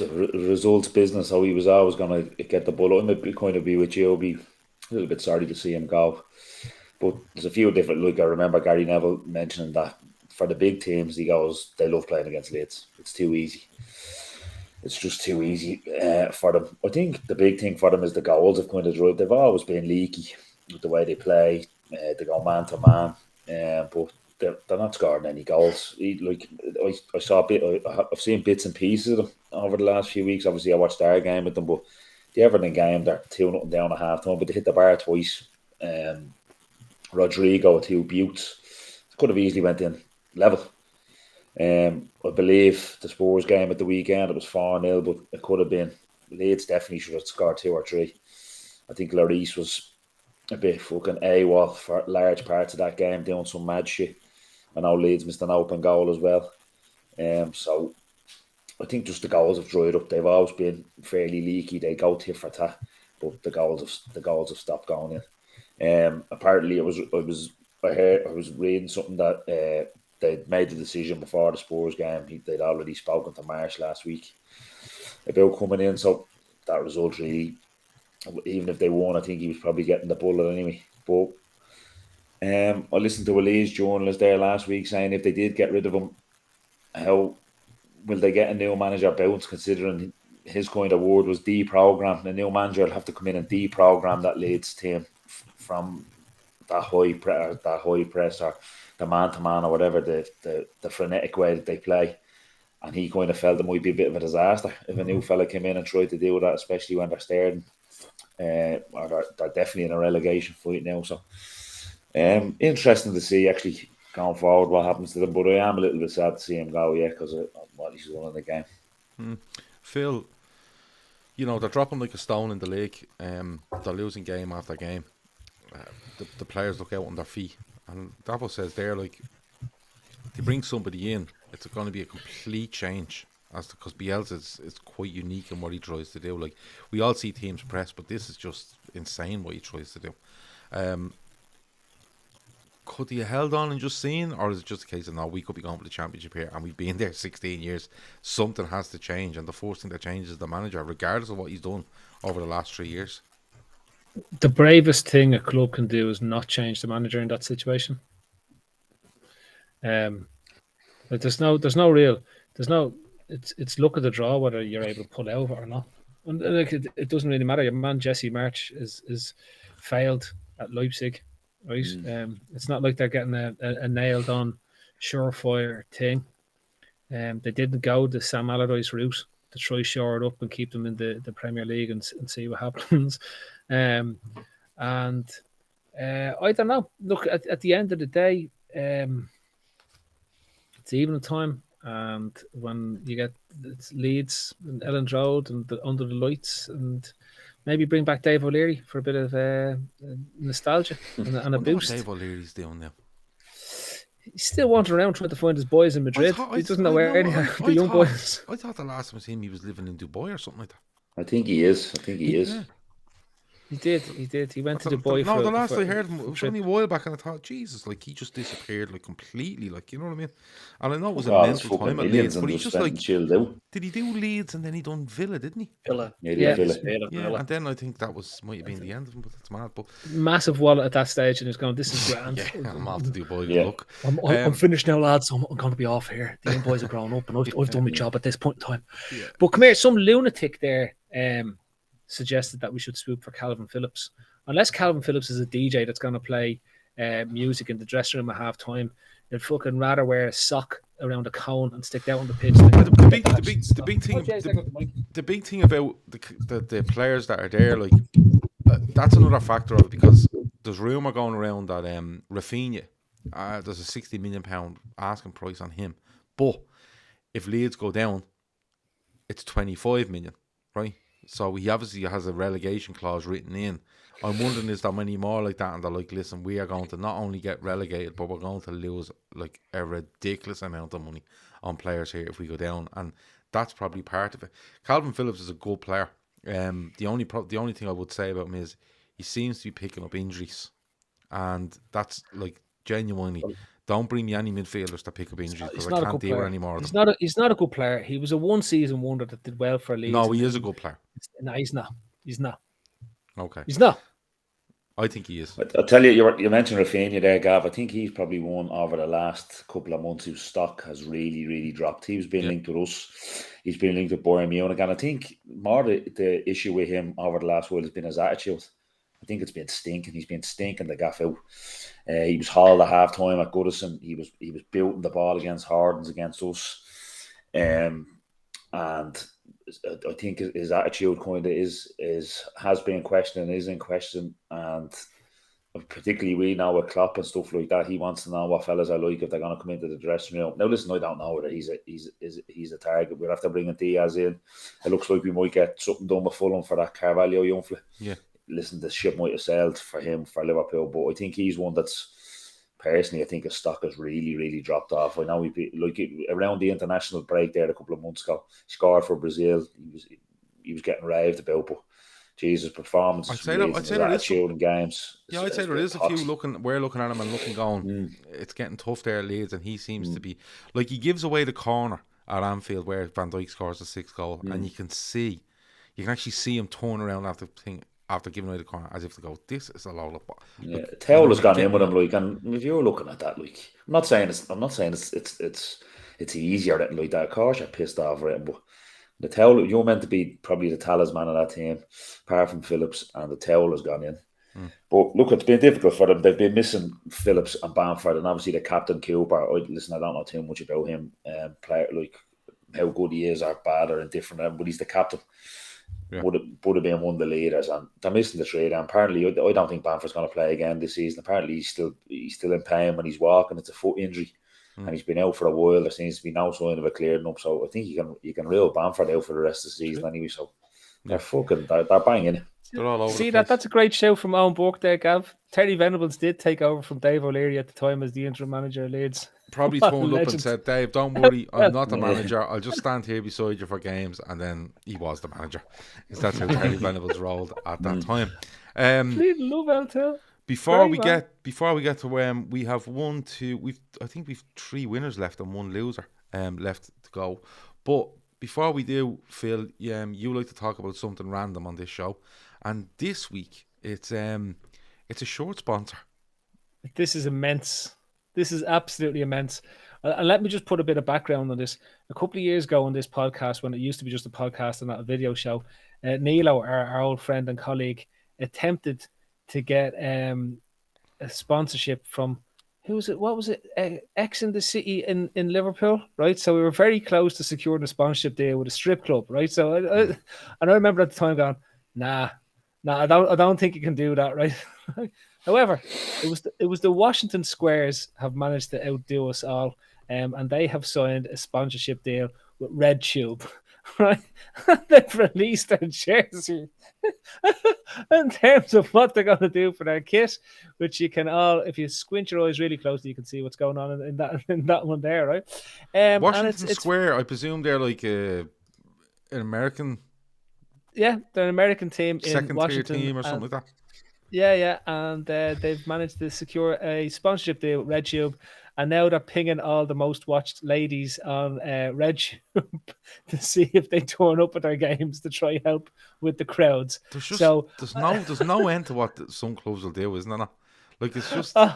[SPEAKER 2] results business. How he was always going to get the ball. I'm kind of be with you. I'll be a little bit sorry to see him go. But there's a few different. Like I remember Gary Neville mentioning that for the big teams, he goes, they love playing against Leeds. It's too easy. It's just too easy for them. I think the big thing for them is the goals have kind of dried. They've always been leaky with the way they play. They go man to man, but they're not scoring any goals. I saw a bit. I've seen bits and pieces of them over the last few weeks. Obviously, I watched our game with them, but the Everton game, they're 2-0 down at half time, but they hit the bar twice. Rodrigo with 2 buttes. Could have easily went in level. I believe the Spurs game at the weekend, it was 4-0, but it could have been. Leeds definitely should have scored 2 or 3. I think Lloris was a bit fucking AWOL for large parts of that game, doing some mad shit. I know Leeds missed an open goal as well. So I think just the goals have dried up. They've always been fairly leaky. They go tit for tat, but the goals have stopped going in. Apparently, I was reading something that they'd made the decision before the Spurs game. They'd already spoken to Marsh last week about coming in. So that result really, even if they won, I think he was probably getting the bullet anyway. But I listened to a Leeds journalist there last week saying if they did get rid of him, how will they get a new manager bounce, considering his kind of word was deprogram. The new manager will have to come in and deprogram that Leeds team from that high press or the man-to-man or whatever, the frenetic way that they play. And he kind of felt it might be a bit of a disaster if a new fella came in and tried to do that, especially when they're staring. Or they're definitely in a relegation fight now. So interesting to see actually going forward what happens to them. But I am a little bit sad to see him go, because of what he's won in the game.
[SPEAKER 1] Phil, they're dropping like a stone in the league. They're losing game after game. The players look out on their feet. And Davo says there, like, to bring somebody in, it's going to be a complete change. Because Bielsa is quite unique in what he tries to do. Like, we all see teams press, but this is just insane what he tries to do. Could he have held on and just seen, or is it just a case of, no, we could be going for the championship here and we've been there 16 years. Something has to change, and the first thing that changes is the manager, regardless of what he's done over the last 3 years.
[SPEAKER 3] The bravest thing a club can do is not change the manager in that situation. It's look at the draw whether you're able to pull out or not. And like it doesn't really matter. Your man Jesse March is failed at Leipzig, right? It's not like they're getting a nailed on surefire thing. They didn't go the Sam Allardyce route to try shore it up and keep them in the Premier League and see what happens. I don't know. Look, at the end of the day, it's evening time, and when you get Leeds and Elland Road and under the lights, and maybe bring back Dave O'Leary for a bit of nostalgia and a boost.
[SPEAKER 1] What Dave O'Leary's doing now?
[SPEAKER 3] He's still wandering around trying to find his boys in Madrid. He doesn't know where any of the young boys.
[SPEAKER 1] I thought the last time was him, he was living in Dubai or something like that.
[SPEAKER 2] I think he is.
[SPEAKER 3] Yeah. He did. He went to Dubai for...
[SPEAKER 1] No, the last I heard him, it was only a while back, and I thought, Jesus, like, he just disappeared, like, completely, like, you know what I mean? And I know it was a mental time at Leeds, but he just, like, chilled out. Did he do Leeds and then he done Villa, didn't he?
[SPEAKER 4] Villa.
[SPEAKER 2] Yeah,
[SPEAKER 1] and then I think that might have been the end of him, but that's mad. But
[SPEAKER 3] massive wallet at that stage, and he's going, this is grand.
[SPEAKER 1] I'm off to Dubai, good luck.
[SPEAKER 3] I'm finished now, lads, so I'm going to be off here. The young boys are growing up, and I've done my job at this point in time. Yeah. But come here, some lunatic there suggested that we should swoop for Calvin Phillips. Unless Calvin Phillips is a DJ that's going to play music in the dressing room at half time, they'd fucking rather wear a sock around a cone and stick that on the pitch.
[SPEAKER 1] The big thing about the players that are there, like, that's another factor of it, because there's rumour going around that Rafinha, there's a £60 million asking price on him. But if Leeds go down, it's 25 million, right? So he obviously has a relegation clause written in. I'm wondering, is there many more like that? And they're like, listen, we are going to not only get relegated, but we're going to lose like a ridiculous amount of money on players here if we go down. And that's probably part of it. Calvin Phillips is a good player. The only thing I would say about him is he seems to be picking up injuries. And that's like genuinely Don't bring me any midfielders to pick up injuries because I can't deal with any more of
[SPEAKER 3] them. He's not a good player. He was a one-season wonder that did well for Leeds.
[SPEAKER 1] No, he is a good player.
[SPEAKER 3] No, he's not. He's not.
[SPEAKER 1] Okay.
[SPEAKER 3] He's not.
[SPEAKER 1] I think he is.
[SPEAKER 2] I'll tell you, you mentioned Rafinha there, Gav. I think he's probably one over the last couple of months whose stock has really, really dropped. He was being linked with us. He's been linked with Bayern Munich. And I think more the issue with him over the last while has been his attitude. I think it's been stinking. He's been stinking the gaff out. He was hauled at half time at Goodison. He was building the ball against Hardens, against us. And I think his attitude kind of has been questioned and is in question. And particularly we now with Klopp and stuff like that, he wants to know what fellas are like if they're going to come into the dressing room. Now listen, I don't know whether he's a target. We'll have to bring a Diaz in. It looks like we might get something done with Fulham for that Carvalho young fella.
[SPEAKER 1] Yeah.
[SPEAKER 2] Listen, the ship might have sailed for him for Liverpool, but I think he's one that's personally, I think his stock has really, really dropped off. I know around the international break there a couple of months ago, he scored for Brazil. He was getting raved about, but Jesus, performance. I'd say there is in games.
[SPEAKER 1] Yeah, I'd say there is a few we're looking at him and going, it's getting tough there at Leeds, and he seems to be like he gives away the corner at Anfield where Van Dijk scores the 6th goal, and you can actually see him turn around after giving away the corner as if to go, this is a load of ball.
[SPEAKER 2] Yeah, Towell has gone in with him, like, and if you're looking at that, like, I'm not saying it's easier than like that. Of course, you're pissed off at him, but the Towell, you're meant to be probably the talisman of that team, apart from Phillips, and the Towell has gone in. But look, it's been difficult for them. They've been missing Phillips and Bamford, and obviously the captain Cooper. I don't know too much about him, player, like how good he is or bad or indifferent, but he's the captain. Yeah. Would have been one of the leaders, and they're missing the trade. And apparently, I don't think Bamford's going to play again this season. Apparently, he's still in pain when he's walking. It's a foot injury, and he's been out for a while. There seems to be no sign of it clearing up. So I think you can reel Bamford out for the rest of the season anyway. So they're banging.
[SPEAKER 1] They're all over.
[SPEAKER 3] See that's a great show from Owen Burke there, Gav. Terry Venables did take over from Dave O'Leary at the time as the interim manager of Leeds.
[SPEAKER 1] Probably phoned up and said, Dave, don't worry, I'm not the manager. I'll just stand here beside you for games. And then he was the manager. That's how Terry Venables rolled at that time. Before we get to we have we've 3 winners left and 1 loser left to go. But before we do, Phil, you like to talk about something random on this show, and this week it's a short sponsor.
[SPEAKER 3] This is immense. This is absolutely immense. And let me just put a bit of background on this. A couple of years ago on this podcast, when it used to be just a podcast and not a video show, Nilo, our old friend and colleague, attempted to get a sponsorship from, who was it? What was it? X in the City in Liverpool, right? So we were very close to securing a sponsorship deal with a strip club, right? So I remember at the time going, nah, I don't think you can do that, right? However, it was the Washington Squares have managed to outdo us all, and they have signed a sponsorship deal with Red Tube, right? They've released their jersey in terms of what they're going to do for their kit, which you can all, if you squint your eyes really closely, you can see what's going on in that one there, right?
[SPEAKER 1] Washington Square, I presume they're like an American.
[SPEAKER 3] Yeah, they're an American team
[SPEAKER 1] second
[SPEAKER 3] in Washington
[SPEAKER 1] tier team or something like that.
[SPEAKER 3] Yeah, and they've managed to secure a sponsorship deal with RedTube, and now they're pinging all the most watched ladies on RedTube to see if they turn up at their games to try help with the crowds.
[SPEAKER 1] There's no end to what some clubs will do, isn't there? Like it's just. I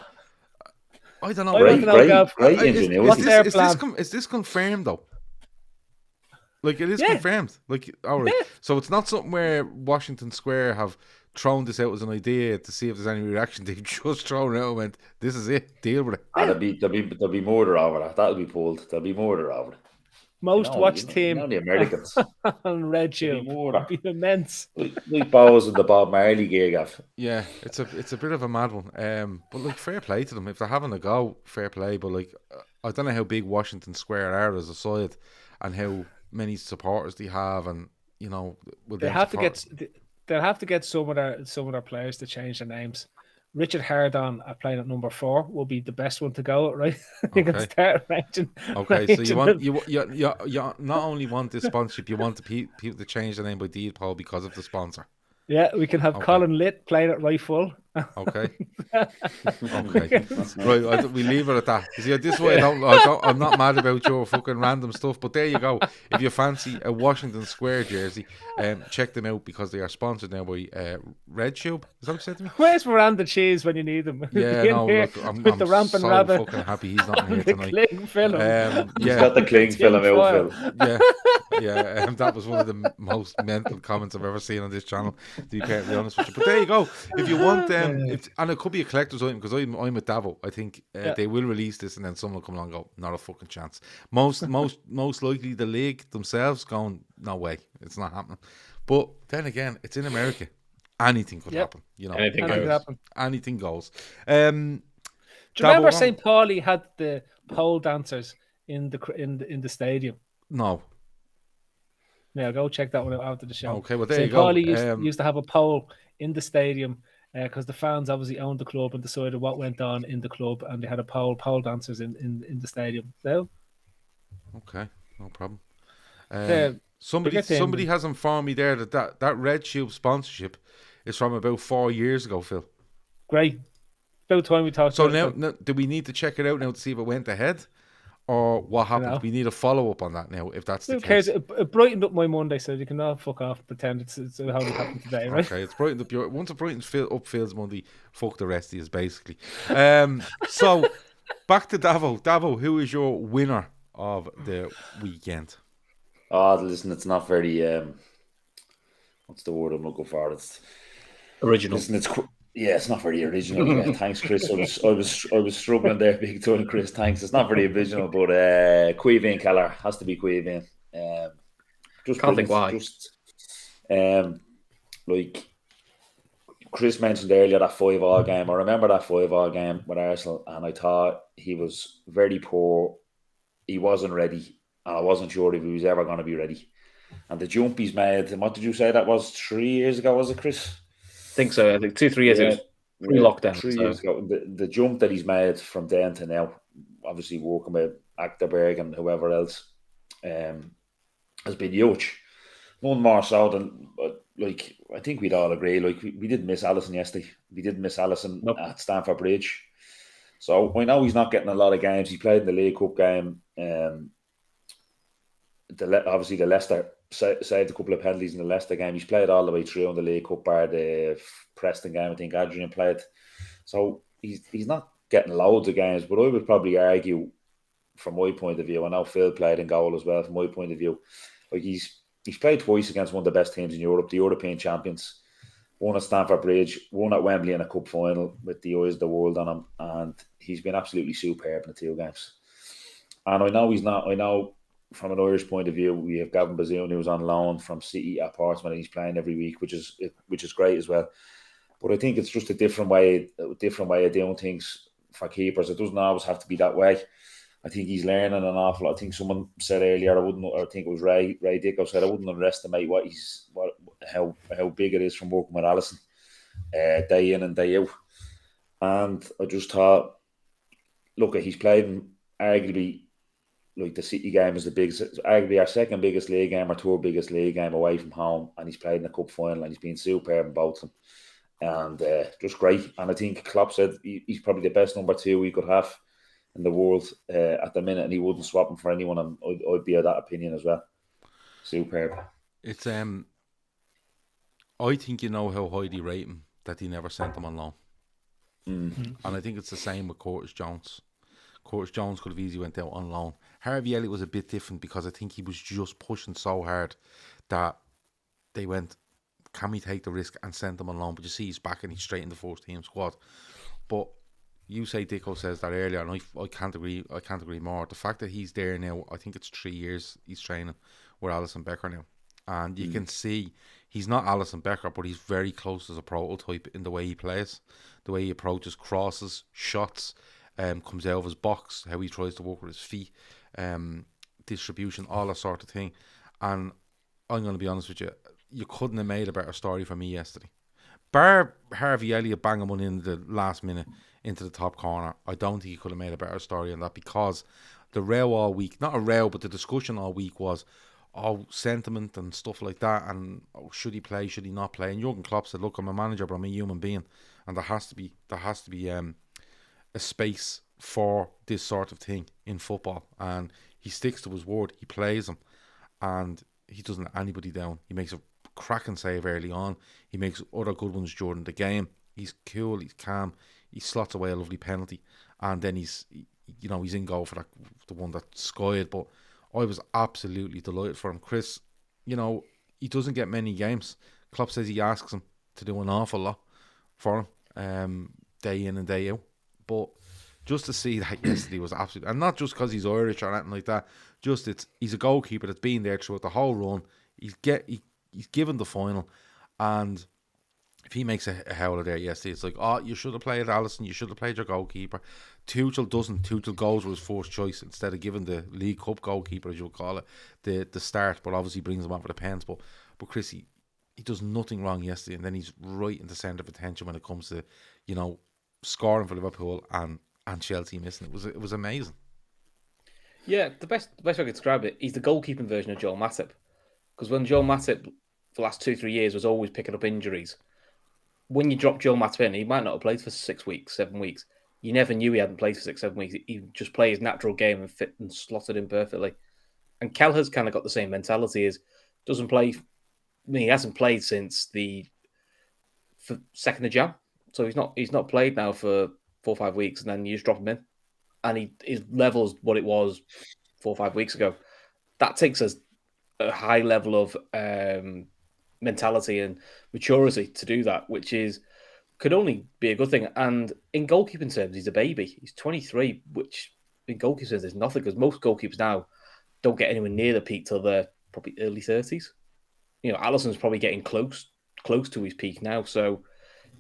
[SPEAKER 1] don't know.
[SPEAKER 2] Great ingenuity.
[SPEAKER 1] Is this confirmed though? Like it is confirmed. Like all right. Yeah. So it's not something where Washington Square have thrown this out as an idea to see if there's any reaction. They've just thrown it out and went, "This is it. Deal with it."
[SPEAKER 2] There'll be murder over that. That'll be pulled. There'll be murder over it.
[SPEAKER 3] Most watched team.
[SPEAKER 2] The Americans
[SPEAKER 3] on RedTube. It'll be immense.
[SPEAKER 2] Like Bowes and the Bob Marley gig.
[SPEAKER 1] Yeah, it's a bit of a mad one. But like fair play to them if they're having a go. Fair play. But like I don't know how big Washington Square are as a side and how many supporters they have, and you know
[SPEAKER 3] they'll have to get some of their players to change their names. Richard Hardon playing at number 4 will be the best one to go, right? You can start ranking.
[SPEAKER 1] Okay, so you not only want this sponsorship, you want the people to change the name by deed poll because of the sponsor.
[SPEAKER 3] Yeah, we can have Colin Litt playing at right full.
[SPEAKER 1] Okay. Okay. Right, we leave it at that. You see, this way I'm not mad about your fucking random stuff, but there you go. If you fancy a Washington Square jersey, check them out because they are sponsored now by Red Tube. Is that what you said to me?
[SPEAKER 3] Where's Miranda Cheese when you need them?
[SPEAKER 1] Yeah, no, look, I'm
[SPEAKER 3] the rampant
[SPEAKER 1] so
[SPEAKER 3] rabbit
[SPEAKER 1] fucking happy he's not in here
[SPEAKER 3] the
[SPEAKER 1] tonight.
[SPEAKER 3] cling film.
[SPEAKER 2] He's got the cling film out, Phil.
[SPEAKER 1] Yeah, that was one of the most mental comments I've ever seen on this channel, to be perfectly honest with you. But there you go. If you want, and it could be a collector's item, because I'm with Davo. I think they will release this, and then someone will come along and go, not a fucking chance. Most likely the league themselves going, no way, it's not happening. But then again, it's in America. Anything could happen. You know, anything goes. Do
[SPEAKER 3] you remember St. Pauli had the pole dancers in the stadium?
[SPEAKER 1] No.
[SPEAKER 3] Yeah, go check that one out after the show.
[SPEAKER 1] Okay, well there you go.
[SPEAKER 3] St. Pauli used to have a pole in the stadium because the fans obviously owned the club and decided what went on in the club, and they had a pole dancers in the stadium. So,
[SPEAKER 1] okay, no problem. Somebody has informed me there that Red Tube sponsorship is from about 4 years ago, Phil.
[SPEAKER 3] Great. About time we talked.
[SPEAKER 1] So now, do we need to check it out now to see if it went ahead, or what happened? We need a follow up on that now, if that's the case.
[SPEAKER 3] It brightened up my Monday, so you can all fuck off and pretend it's how it happened today, right?
[SPEAKER 1] Okay, it's brightened up once it brightens up Phil's Monday, fuck the rest of you, basically. So back to Davo. Davo, who is your winner of the weekend?
[SPEAKER 2] Oh, listen, it's not very what's the word I'm looking for? It's
[SPEAKER 4] original.
[SPEAKER 2] Listen, it's not very original. Yeah, thanks, Chris. I was struggling there, big time, Chris. Thanks. It's not very original, but Caoimhin Kelleher has to be Caoimhin. Just
[SPEAKER 4] can't think why.
[SPEAKER 2] Like Chris mentioned earlier, that 5-5 game. I remember that 5-5 game with Arsenal, and I thought he was very poor. He wasn't ready, and I wasn't sure if he was ever going to be ready. And the jump he's made, and what did you say that was 3 years ago, was it, Chris?
[SPEAKER 4] I think so. I think 2-3 years ago. Pre-lockdown.
[SPEAKER 2] 3 years ago. The jump that he's made from then to now, obviously working with Achterberg and whoever else, has been huge. None more so than, like, I think we'd all agree, like, we didn't miss Alisson yesterday. We didn't miss Alisson at Stamford Bridge. So I know he's not getting a lot of games. He played in the League Cup game. Obviously the Leicester saved a couple of penalties in the Leicester game. He's played all the way through in the League Cup, bar the Preston game. I think Adrian played. So he's not getting loads of games, but I would probably argue, from my point of view, I know Phil played in goal as well, from my point of view, like he's played twice against one of the best teams in Europe, the European champions. One at Stamford Bridge, one at Wembley in a cup final with the eyes of the world on him, and he's been absolutely superb in the 2 games. And I know from an Irish point of view, we have Gavin Bazzoon, who's on loan from City at Portsmouth, and he's playing every week, which is great as well. But I think it's just a different way of doing things for keepers. It doesn't always have to be that way. I think he's learning an awful lot. I think someone said earlier, I think it was Ray Dicko said, I wouldn't underestimate how big it is from working with Alisson day in and day out. And I just thought, look, he's played arguably, like, the City game is the biggest, arguably our second biggest league game, our third biggest league game away from home, and he's played in the cup final, and he's been superb in both of them, and just great. And I think Klopp said he's probably the best number 2 we could have in the world at the minute, and he wouldn't swap him for anyone, and I'd be of that opinion as well. Superb.
[SPEAKER 1] It's I think you know how high they rate him that he never sent him on loan. And I think it's the same with Curtis Jones. Curtis Jones could have easily went out on loan. Harvey Elliott was a bit different because I think he was just pushing so hard that they went, can we take the risk and send him on loan? But you see he's back and he's straight in the first team squad. But you say Dicko says that earlier, and I can't agree more. The fact that he's there now, I think it's 3 years he's training with Alisson Becker now. And you can see he's not Alisson Becker, but he's very close as a prototype in the way he plays, the way he approaches crosses, shots, comes out of his box, how he tries to work with his feet, distribution, all that sort of thing. And I'm going to be honest with you, you couldn't have made a better story for me yesterday. Bar Harvey Elliott banging one in the last minute into the top corner, I don't think he could have made a better story on that, because the row all week, not a row, but the discussion all week was, sentiment and stuff like that, and should he play, should he not play? And Jurgen Klopp said, "Look, I'm a manager, but I'm a human being, and there has to be a space for this sort of thing in football." And he sticks to his word. He plays him, and he doesn't let anybody down. He makes a cracking save early on. He makes other good ones during the game. He's cool. He's calm. He slots away a lovely penalty, and then he's in goal for the one that skied. But I was absolutely delighted for him. Chris, he doesn't get many games. Klopp says he asks him to do an awful lot for him, day in and day out. But just to see that yesterday was absolutely, and not just because he's Irish or anything like that. Just he's a goalkeeper that's been there throughout the whole run. He's given the final, and if he makes a howler there yesterday, it's like, oh, you should have played Alisson, you should have played your goalkeeper. Tuchel doesn't. Tuchel goes with his first choice instead of giving the League Cup goalkeeper, as you'll call it, the start, but obviously brings him on for the pens. But Chris, he does nothing wrong yesterday, and then he's right in the centre of attention when it comes to, scoring for Liverpool and Chelsea missing. It was amazing.
[SPEAKER 4] Yeah, the best way I could describe it, he's the goalkeeping version of Joel Matip. Because when Joel Matip, for the last 2-3 years, was always picking up injuries, when you drop Joel Matip in, he might not have played for 6 weeks, 7 weeks. You never knew he hadn't played for 6-7 weeks. He just played his natural game and fit and slotted in perfectly. And Kelleher's kind of got the same mentality. Doesn't play. He hasn't played since the 2nd of Jan, so he's not played now for 4 or 5 weeks, and then you just drop him in, and his level's what it was 4 or 5 weeks ago. That takes us a high level of mentality and maturity to do that, which could only be a good thing. And in goalkeeping terms, he's a baby. He's 23, which in goalkeeping terms is nothing, because most goalkeepers now don't get anywhere near the peak till they're probably early 30s. Alisson's probably getting close to his peak now, so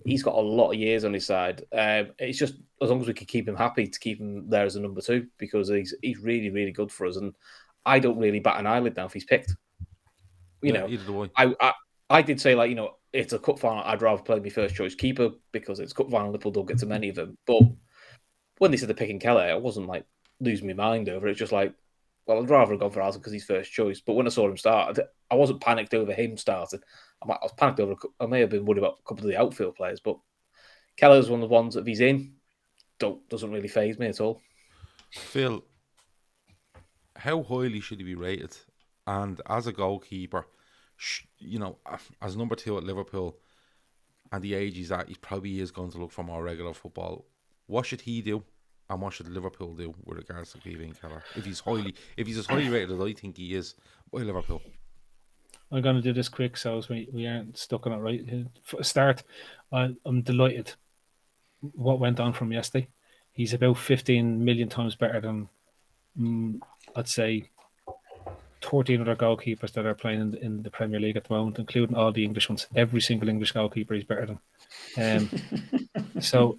[SPEAKER 4] he's got a lot of years on his side. It's just as long as we can keep him happy, to keep him there as a number 2, because he's really, really good for us. And I don't really bat an eyelid now if he's picked.
[SPEAKER 1] Either do
[SPEAKER 4] I did say, it's a cup final. I'd rather play my first choice keeper because it's cup final. Liverpool don't get to many of them. But when they said they're picking Kelleher, I wasn't losing my mind over it. It's just I'd rather have gone for Alisson because he's first choice. But when I saw him start, I wasn't panicked over him starting. I was panicked over. I may have been worried about a couple of the outfield players, but Kelleher's one of the ones that if he's in, doesn't really faze me at all.
[SPEAKER 1] Phil, how highly should he be rated? And as a goalkeeper, as number 2 at Liverpool, and the age he's at, he probably is going to look for more regular football. What should he do, and what should Liverpool do with regards to Caoimhin Kelleher? If he's as highly rated as I think he is by Liverpool.
[SPEAKER 3] I'm going to do this quick so we aren't stuck on it right. For a start, I'm delighted what went on from yesterday. He's about 15 million times better than, I'd say, 13 other goalkeepers that are playing in the Premier League at the moment, including all the English ones. Every single English goalkeeper is better than. So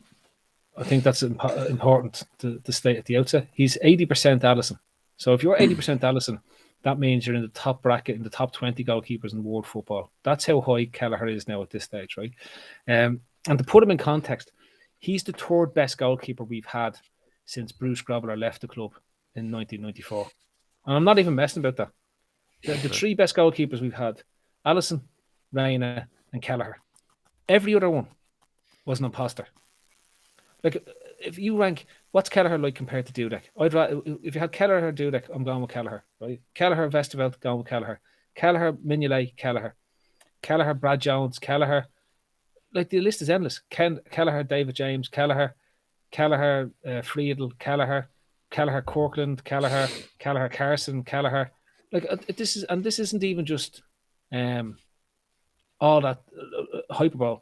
[SPEAKER 3] I think that's important to state at the outset. He's 80% Alisson. So if you're 80% Alisson, that means you're in the top bracket, in the top 20 goalkeepers in world football. That's how high Kelleher is now at this stage, right? And to put him in context, he's the 3rd best goalkeeper we've had since Bruce Grobbelaar left the club in 1994. And I'm not even messing about that. The 3 best goalkeepers we've had, Alisson, Reina, and Kelleher. Every other one was an imposter. If you rank, what's Kelleher like compared to Dudek? If you had Kelleher or Dudek, I'm going with Kelleher, right? Kelleher, Westerveld, going with Kelleher. Kelleher, Mignolet, Kelleher. Kelleher, Brad Jones, Kelleher. The list is endless. Kelleher, David James, Kelleher, Friedel, Kelleher, Corkland, Kelleher, Carson, Kelleher. This isn't even just all that hyperbole.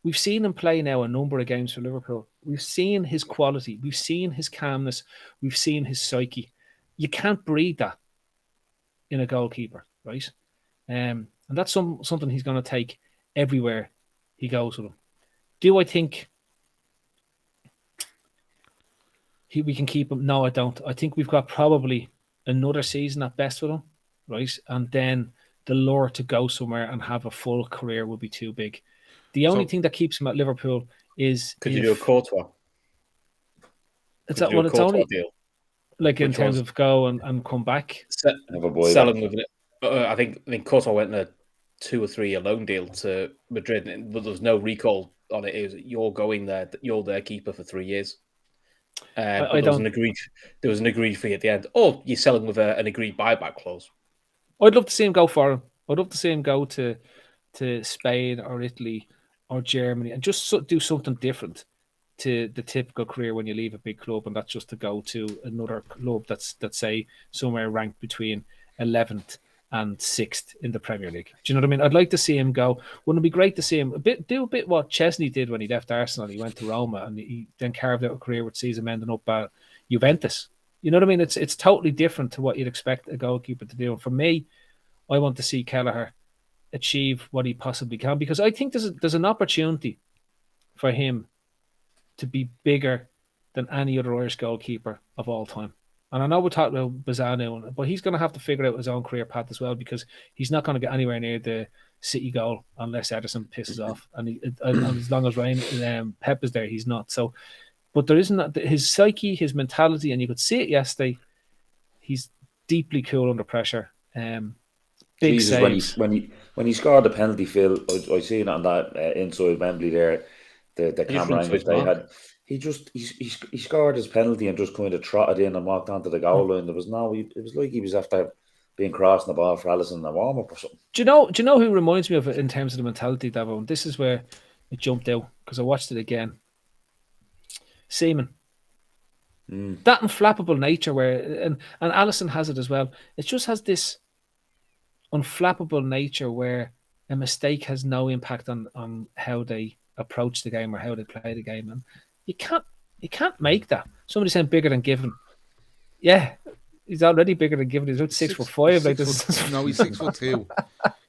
[SPEAKER 3] We've seen him play now a number of games for Liverpool. We've seen his quality. We've seen his calmness. We've seen his psyche. You can't breed that in a goalkeeper, right? And that's something he's going to take everywhere he goes with him. Do I think we can keep him? No, I don't. I think we've got probably another season at best with him, right? And then the lure to go somewhere and have a full career will be too big. The only thing that keeps him at Liverpool is...
[SPEAKER 4] Could you do a Courtois?
[SPEAKER 3] It's only... Deal? In terms of go and come back?
[SPEAKER 4] Sell him with I think Coto went in a 2 or 3 year loan deal to Madrid, but there was no recall on it. It was you're going there, you're their keeper for 3 years. But there was an agreed fee at the end. Or you're selling with an agreed buyback clause.
[SPEAKER 3] I'd love to see him go for him. I'd love to see him go to Spain or Italy or Germany and just do something different to the typical career when you leave a big club, and that's just to go to another club that's say somewhere ranked between 11th and 6th in the Premier League. Do you know what I mean? I'd like to see him go. Wouldn't it be great to see him do a bit what Chesney did when he left Arsenal? He went to Roma and he then carved out a career which sees him ending up at Juventus. You know what I mean? It's totally different to what you'd expect a goalkeeper to do. And for me, I want to see Kelleher achieve what he possibly can, because I think there's an opportunity for him to be bigger than any other Irish goalkeeper of all time. And I know we're talking about Bazzano, but he's going to have to figure out his own career path as well, because he's not going to get anywhere near the City goal unless Ederson pisses off. And as long as Pep is there, he's not. So, but there isn't his psyche, his mentality, and you could see it yesterday. He's deeply cool under pressure. Big
[SPEAKER 2] Jesus,
[SPEAKER 3] saves.
[SPEAKER 2] When he scored the penalty, Phil, I seen it on that inside Wembley there. The camera angle they had. He scored his penalty and just kind of trotted in and walked onto the goal line. It was like he was after being crossing the ball for Alisson in the warm up or something.
[SPEAKER 3] Do you know who reminds me of it in terms of the mentality, Davo? And this is where it jumped out because I watched it again. Seaman. That unflappable nature where and Alisson has it as well. It just has this unflappable nature where a mistake has no impact on how they approach the game or how they play the game, and you can't make that. Somebody saying bigger than Given. Yeah, he's already bigger than Given. He's about 6'5". Like this.
[SPEAKER 1] No, he's 6'2".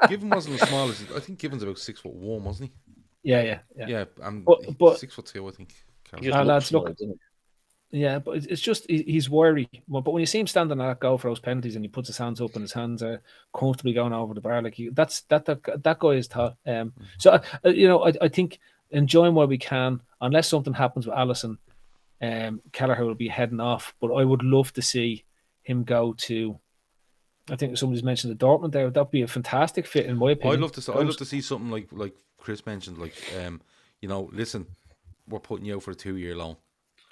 [SPEAKER 1] Given wasn't as small as I think. Given's about 6'1", wasn't he?
[SPEAKER 3] Yeah.
[SPEAKER 1] But 6'2", I think.
[SPEAKER 3] Lads, look. Yeah, but it's just he's wary. But when you see him standing at that goal for those penalties and he puts his hands up and his hands are comfortably going over the bar, like that guy is tough. So I think enjoying what we can, unless something happens with Alisson, Kelleher will be heading off. But I would love to see him go to. I think somebody's mentioned the Dortmund there. That'd be a fantastic fit, in my opinion.
[SPEAKER 1] I'd love to see something like Chris mentioned, listen, we're putting you out for a 2-year loan.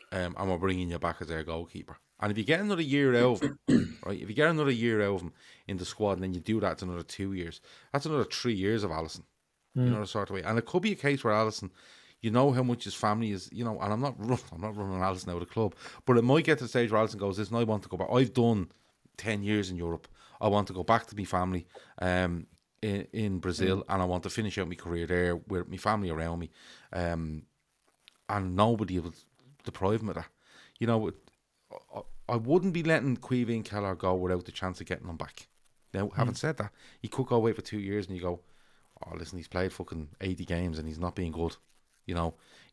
[SPEAKER 1] And we're bringing you back as our goalkeeper. And if you get another year out of him, right? If you get another year out of him in the squad, and then you do that to another 2 years, that's another 3 years of Alisson. You know, the sort of way. And it could be a case where Alisson, you know how much his family is, and I'm not running Alisson out of the club, but it might get to the stage where Alisson goes, listen, I want to go back. I've done 10 years in Europe. I want to go back to my family in Brazil, and I want to finish out my career there with my family around me. And nobody will deprive him of that. I wouldn't be letting Caoimhin Kelleher go without the chance of getting him back. Now, having said that, he could go away for 2 years and you go, oh, listen, he's played fucking 80 games and he's not being good.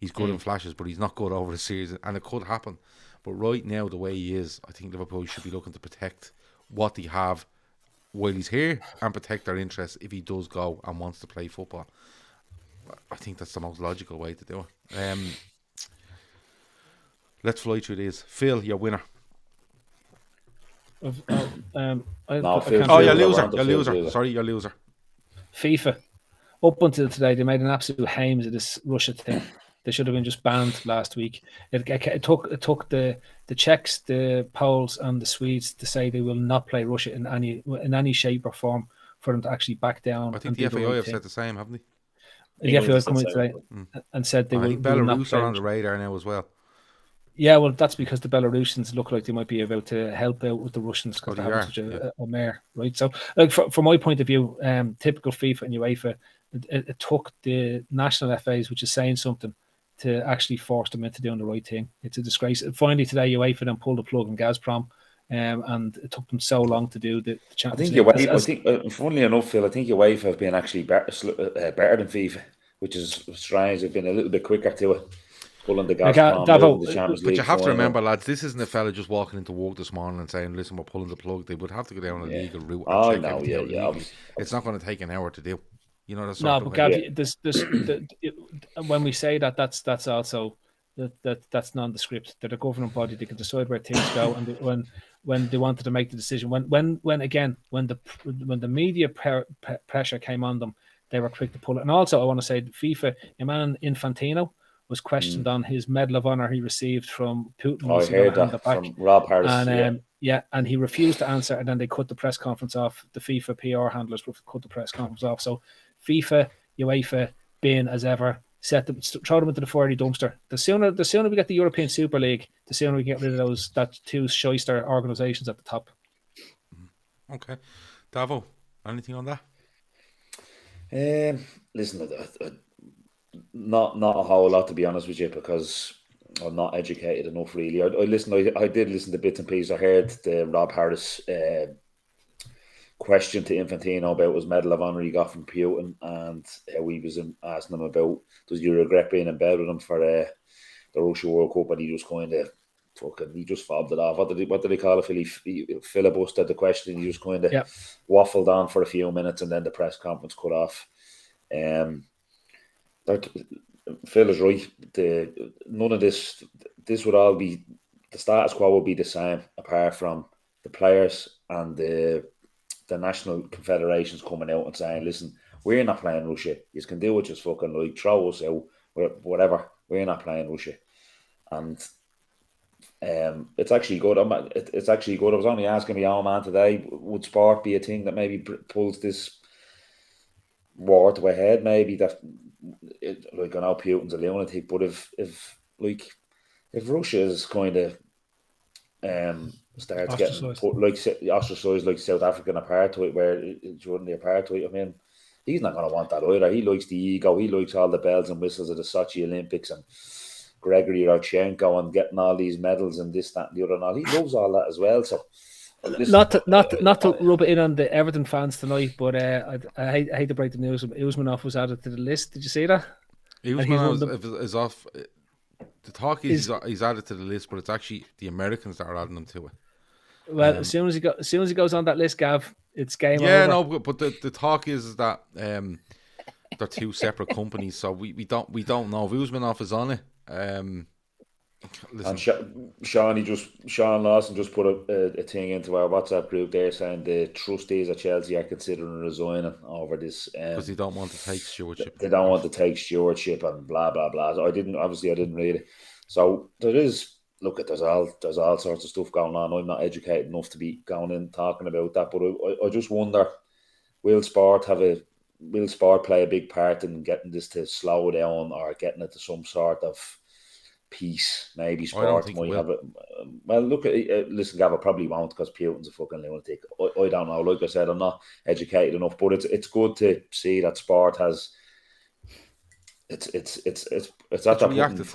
[SPEAKER 1] He's good in flashes, but he's not good over the series, and it could happen. But right now, the way he is, I think Liverpool should be looking to protect what they have while he's here and protect their interests if he does go and wants to play football. I think that's the most logical way to do it. Let's fly through these. Phil, your winner. Your loser. Sorry, your loser.
[SPEAKER 3] FIFA. Up until today, they made an absolute hames of this Russia thing. They should have been just banned last week. It took the Czechs, the Poles, and the Swedes to say they will not play Russia in any shape or form for them to actually back down.
[SPEAKER 1] I think the FAI have said the same, haven't they?
[SPEAKER 3] The FAI have come in today and said they will. I think
[SPEAKER 1] Belarus are on the radar now as well.
[SPEAKER 3] Yeah, well, that's because the Belarusians look like they might be able to help out with the Russians because they have such a mayor, right? So, from my point of view, typical FIFA and UEFA, it took the national FAs, which is saying something, to actually force them into doing the right thing. It's a disgrace. Finally, today, UEFA then pulled the plug on Gazprom, and it took them so long to do the Champions League.
[SPEAKER 2] Funnily enough, Phil, I think UEFA have been actually better than FIFA, which is strange. They've been a little bit quicker to it. Pulling the Gazprom the Champions League.
[SPEAKER 1] But you have to remember, lads, this isn't a fella just walking into work this morning and saying, listen, we're pulling the plug. They would have to go down a legal route. It's not going to take an hour to do.
[SPEAKER 3] But Gav, when we say that, that's also that's nondescript. They're the governing body. They can decide where things go, and when they wanted to make the decision. When the media pressure came on them, they were quick to pull it. And also, I want to say, FIFA, Iman Infantino was questioned on his Medal of Honor he received from Putin.
[SPEAKER 2] I heard that from Rob Harris.
[SPEAKER 3] And and he refused to answer, and then they cut the press conference off. The FIFA PR handlers cut the press conference off. So FIFA, UEFA, being as ever, throw them into the fiery dumpster. The sooner we get the European Super League, the sooner we get rid of that two shyster organisations at the top.
[SPEAKER 1] Okay, Davo, anything on that?
[SPEAKER 2] Listen, not a whole lot, to be honest with you, because I'm not educated enough, really. I did listen to bits and pieces. I heard the Rob Harris question to Infantino about his Medal of Honor he got from Putin, and how he was asking him about, does you regret being in bed with him for the Russia World Cup, and he just kind of he just fobbed it off. What did they call it? He filibustered the question. He just kind of waffled on for a few minutes, and then the press conference cut off. Phil is right. None of this would all be, the status quo would be the same, apart from the players and the national confederations coming out and saying, listen, we're not playing Russia. You can do what you fucking like, throw us out, whatever. We're not playing Russia. And it's actually good. It's actually good. I was only asking my own man today, would sport be a thing that maybe pulls this war to a head? Maybe that, like, I know Putin's a lunatic, but if Russia is kind of starts getting put, like, ostracised, like South African apartheid, where during the apartheid, I mean, he's not going to want that either. He likes the ego. He likes all the bells and whistles of the Sochi Olympics and Gregory Rodchenko and getting all these medals and this, that, and the other. And all. He loves all that as well. So,
[SPEAKER 3] not to rub it in on the Everton fans tonight, but I hate to break the news. Usmanov was added to the list. Did you see that?
[SPEAKER 1] Usmanov is off. The talk is he's added to the list, but it's actually the Americans that are adding him to it.
[SPEAKER 3] Well, as soon as he goes on that list, Gav, it's game over.
[SPEAKER 1] Yeah, no, but the talk is that they're two separate companies, so we don't know if Usmanov is on it. And Sean Lawson just put a thing into our WhatsApp group there saying the trustees at Chelsea are considering resigning over this because they don't want to take stewardship.
[SPEAKER 2] They don't want to take stewardship and blah blah blah. So I didn't read it. So there's all sorts of stuff going on. I'm not educated enough to be going in talking about that, but I just wonder, will sport play a big part in getting this to slow down or getting it to some sort of peace? Maybe sport might have it. Well, listen, Gav, I probably won't, because Putin's a fucking lunatic. I don't know. Like I said, I'm not educated enough, but it's good to see that sport has. It's after reacted.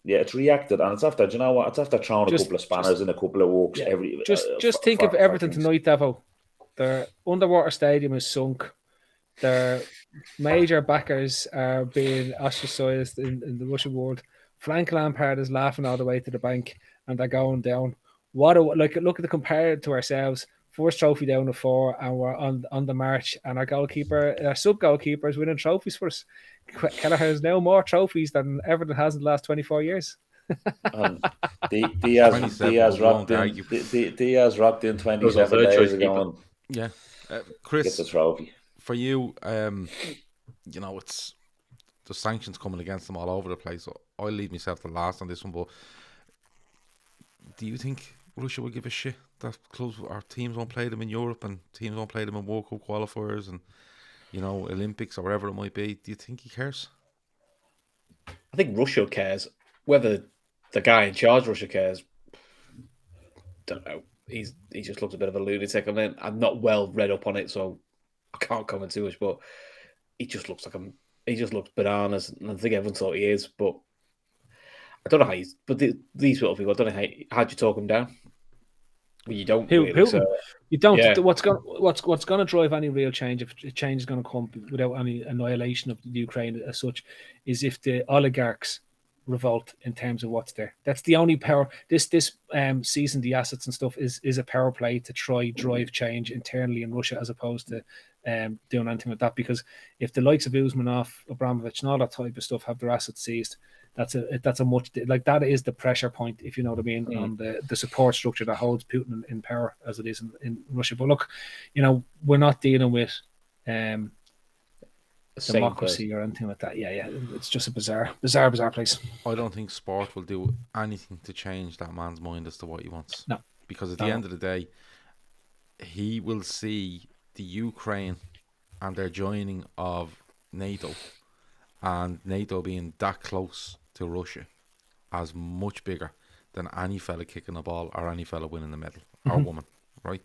[SPEAKER 2] It's reacted, and it's after. Do you know what? It's after throwing a couple of spanners in a couple of walks every.
[SPEAKER 3] Just think of everything tonight, Davo. Their underwater stadium is sunk. Their major backers are being ostracised in the Russian world. Frank Lampard is laughing all the way to the bank, and they're going down. Look at the compare to ourselves. First trophy down to 4, and we're on the march. And our sub goalkeeper is winning trophies for us. Kelleher has now more trophies than Everton has in the last 24 years.
[SPEAKER 2] Diaz rocked in 27 days ago.
[SPEAKER 1] Yeah, Chris,
[SPEAKER 2] gets a trophy
[SPEAKER 1] for you. You know, it's the sanctions coming against them all over the place. So I'll leave myself to last on this one. But do you think Russia will give a shit that clubs or teams won't play them in Europe and teams won't play them in World Cup qualifiers and, you know, Olympics or wherever it might be? Do you think he cares?
[SPEAKER 4] I think Russia cares. Whether the guy in charge of Russia cares, don't know. He just looks a bit of a lunatic. I mean, I'm not well read up on it, so I can't comment too much. But he just looks like he just looks bananas, and I think everyone thought he is. But I don't know how these sort of people. I don't know how'd you talk him down. Well, you don't. You
[SPEAKER 3] don't. Yeah. What's going to drive any real change, if change is going to come without any annihilation of the Ukraine as such, is if the oligarchs revolt in terms of what's there. That's the only power. This season, the assets and stuff is a power play to try drive change internally in Russia, as opposed to doing anything like that. Because if the likes of Usmanov, Abramovich, and all that type of stuff have their assets seized, that's a much like that is the pressure point, if you know what I mean, on the support structure that holds Putin in power as it is in Russia. But look, we're not dealing with democracy or anything like that. Yeah, it's just a bizarre place.
[SPEAKER 1] I don't think sport will do anything to change that man's mind as to what he wants.
[SPEAKER 3] No,
[SPEAKER 1] because at the end of the day, he will see the Ukraine and their joining of NATO, and NATO being that close to Russia, as much bigger than any fella kicking a ball or any fella winning the medal or woman, right?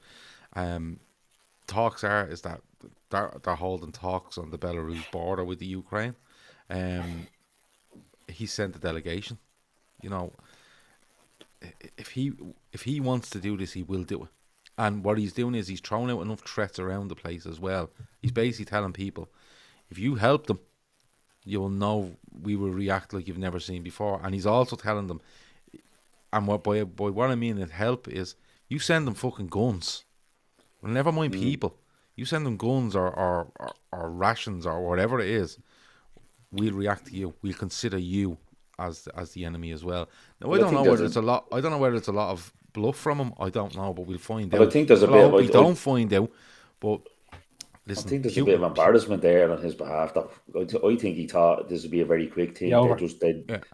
[SPEAKER 1] Talks is that they're holding talks on the Belarus border with the Ukraine. He sent a delegation. If he wants to do this, he will do it. And what he's doing is he's throwing out enough threats around the place as well. He's basically telling people, if you help them, you'll know we will react like you've never seen before. And he's also telling them, and by what I mean in help is, you send them fucking guns. Well, never mind people. You send them guns or rations or whatever it is, we'll react to you. We'll consider you as the enemy as well. Now, I don't know whether it's a lot of bluff from him. I don't know, but we'll find out.
[SPEAKER 2] I think there's a bit.
[SPEAKER 1] We don't find out, but. Listen,
[SPEAKER 2] I think there's a bit of embarrassment there on his behalf. I think he thought this would be a very quick thing.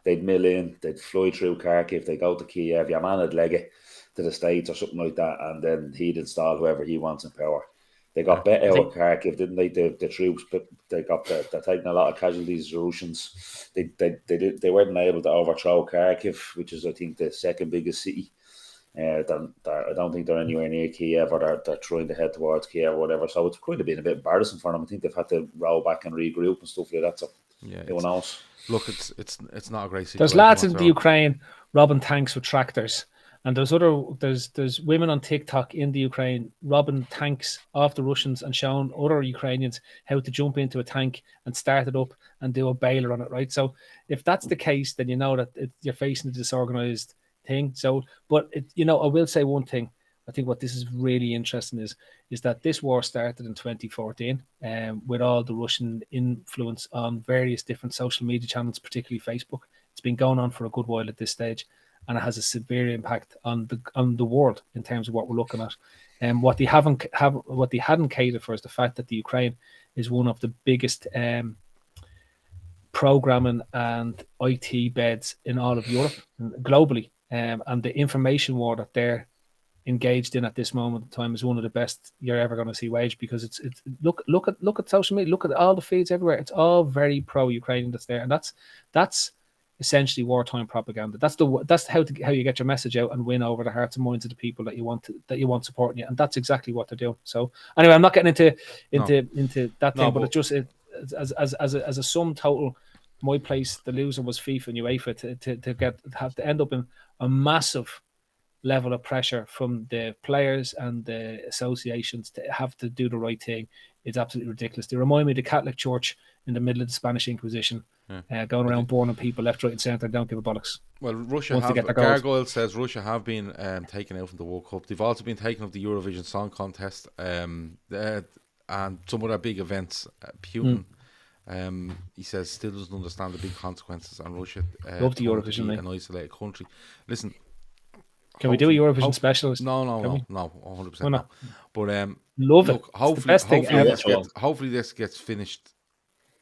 [SPEAKER 2] They'd mill in, they'd fly through Kharkiv, they'd go to Kiev, your man would leg it to the States or something like that, and then he'd install whoever he wants in power. They got bet out of Kharkiv, didn't they? The troops, but they're taking a lot of casualties, the Russians. They weren't able to overthrow Kharkiv, which is, I think, the second biggest city. I don't think they're anywhere near Kiev, or they're trying to head towards Kiev or whatever. So it's kind of been a bit embarrassing for them. I think they've had to roll back and regroup and stuff like that. So who knows?
[SPEAKER 1] Look, it's not a great situation.
[SPEAKER 3] There's lads in the Ukraine robbing tanks with tractors, and there's women on TikTok in the Ukraine robbing tanks off the Russians and showing other Ukrainians how to jump into a tank and start it up and do a bailer on it. Right. So if that's the case, then you know that you're facing a disorganized thing. So, but I will say one thing. I think what this is really interesting is that this war started in 2014 with all the Russian influence on various different social media channels, particularly Facebook. It's been going on for a good while at this stage, and it has a severe impact on the world in terms of what we're looking at. And what they hadn't catered for is the fact that the Ukraine is one of the biggest programming and IT beds in all of Europe and globally. And the information war that they're engaged in at this moment in time is one of the best you're ever going to see waged, because it's look at social media, look at all the feeds everywhere. It's all very pro-Ukrainian that's there, and that's essentially wartime propaganda. That's how you get your message out and win over the hearts and minds of the people that you want supporting you, and that's exactly what they're doing. So anyway, I'm not getting into that thing, but it just as a sum total. My place, the loser was FIFA and UEFA to end up in a massive level of pressure from the players and the associations to have to do the right thing. It's absolutely ridiculous. They remind me of the Catholic Church in the middle of the Spanish Inquisition, going around burning people left, right, and centre. Don't give a bollocks.
[SPEAKER 1] Well, Gargoyle says Russia have been taken out from the World Cup. They've also been taken off the Eurovision Song Contest, and some other big events. Putin. He says still doesn't understand the big consequences on Russia.
[SPEAKER 3] Love the Eurovision,
[SPEAKER 1] an isolated country. Listen,
[SPEAKER 3] can we do a Eurovision specialist?
[SPEAKER 1] No, 100%.
[SPEAKER 3] No.
[SPEAKER 1] But
[SPEAKER 3] love
[SPEAKER 1] look,
[SPEAKER 3] it.
[SPEAKER 1] Hopefully this gets finished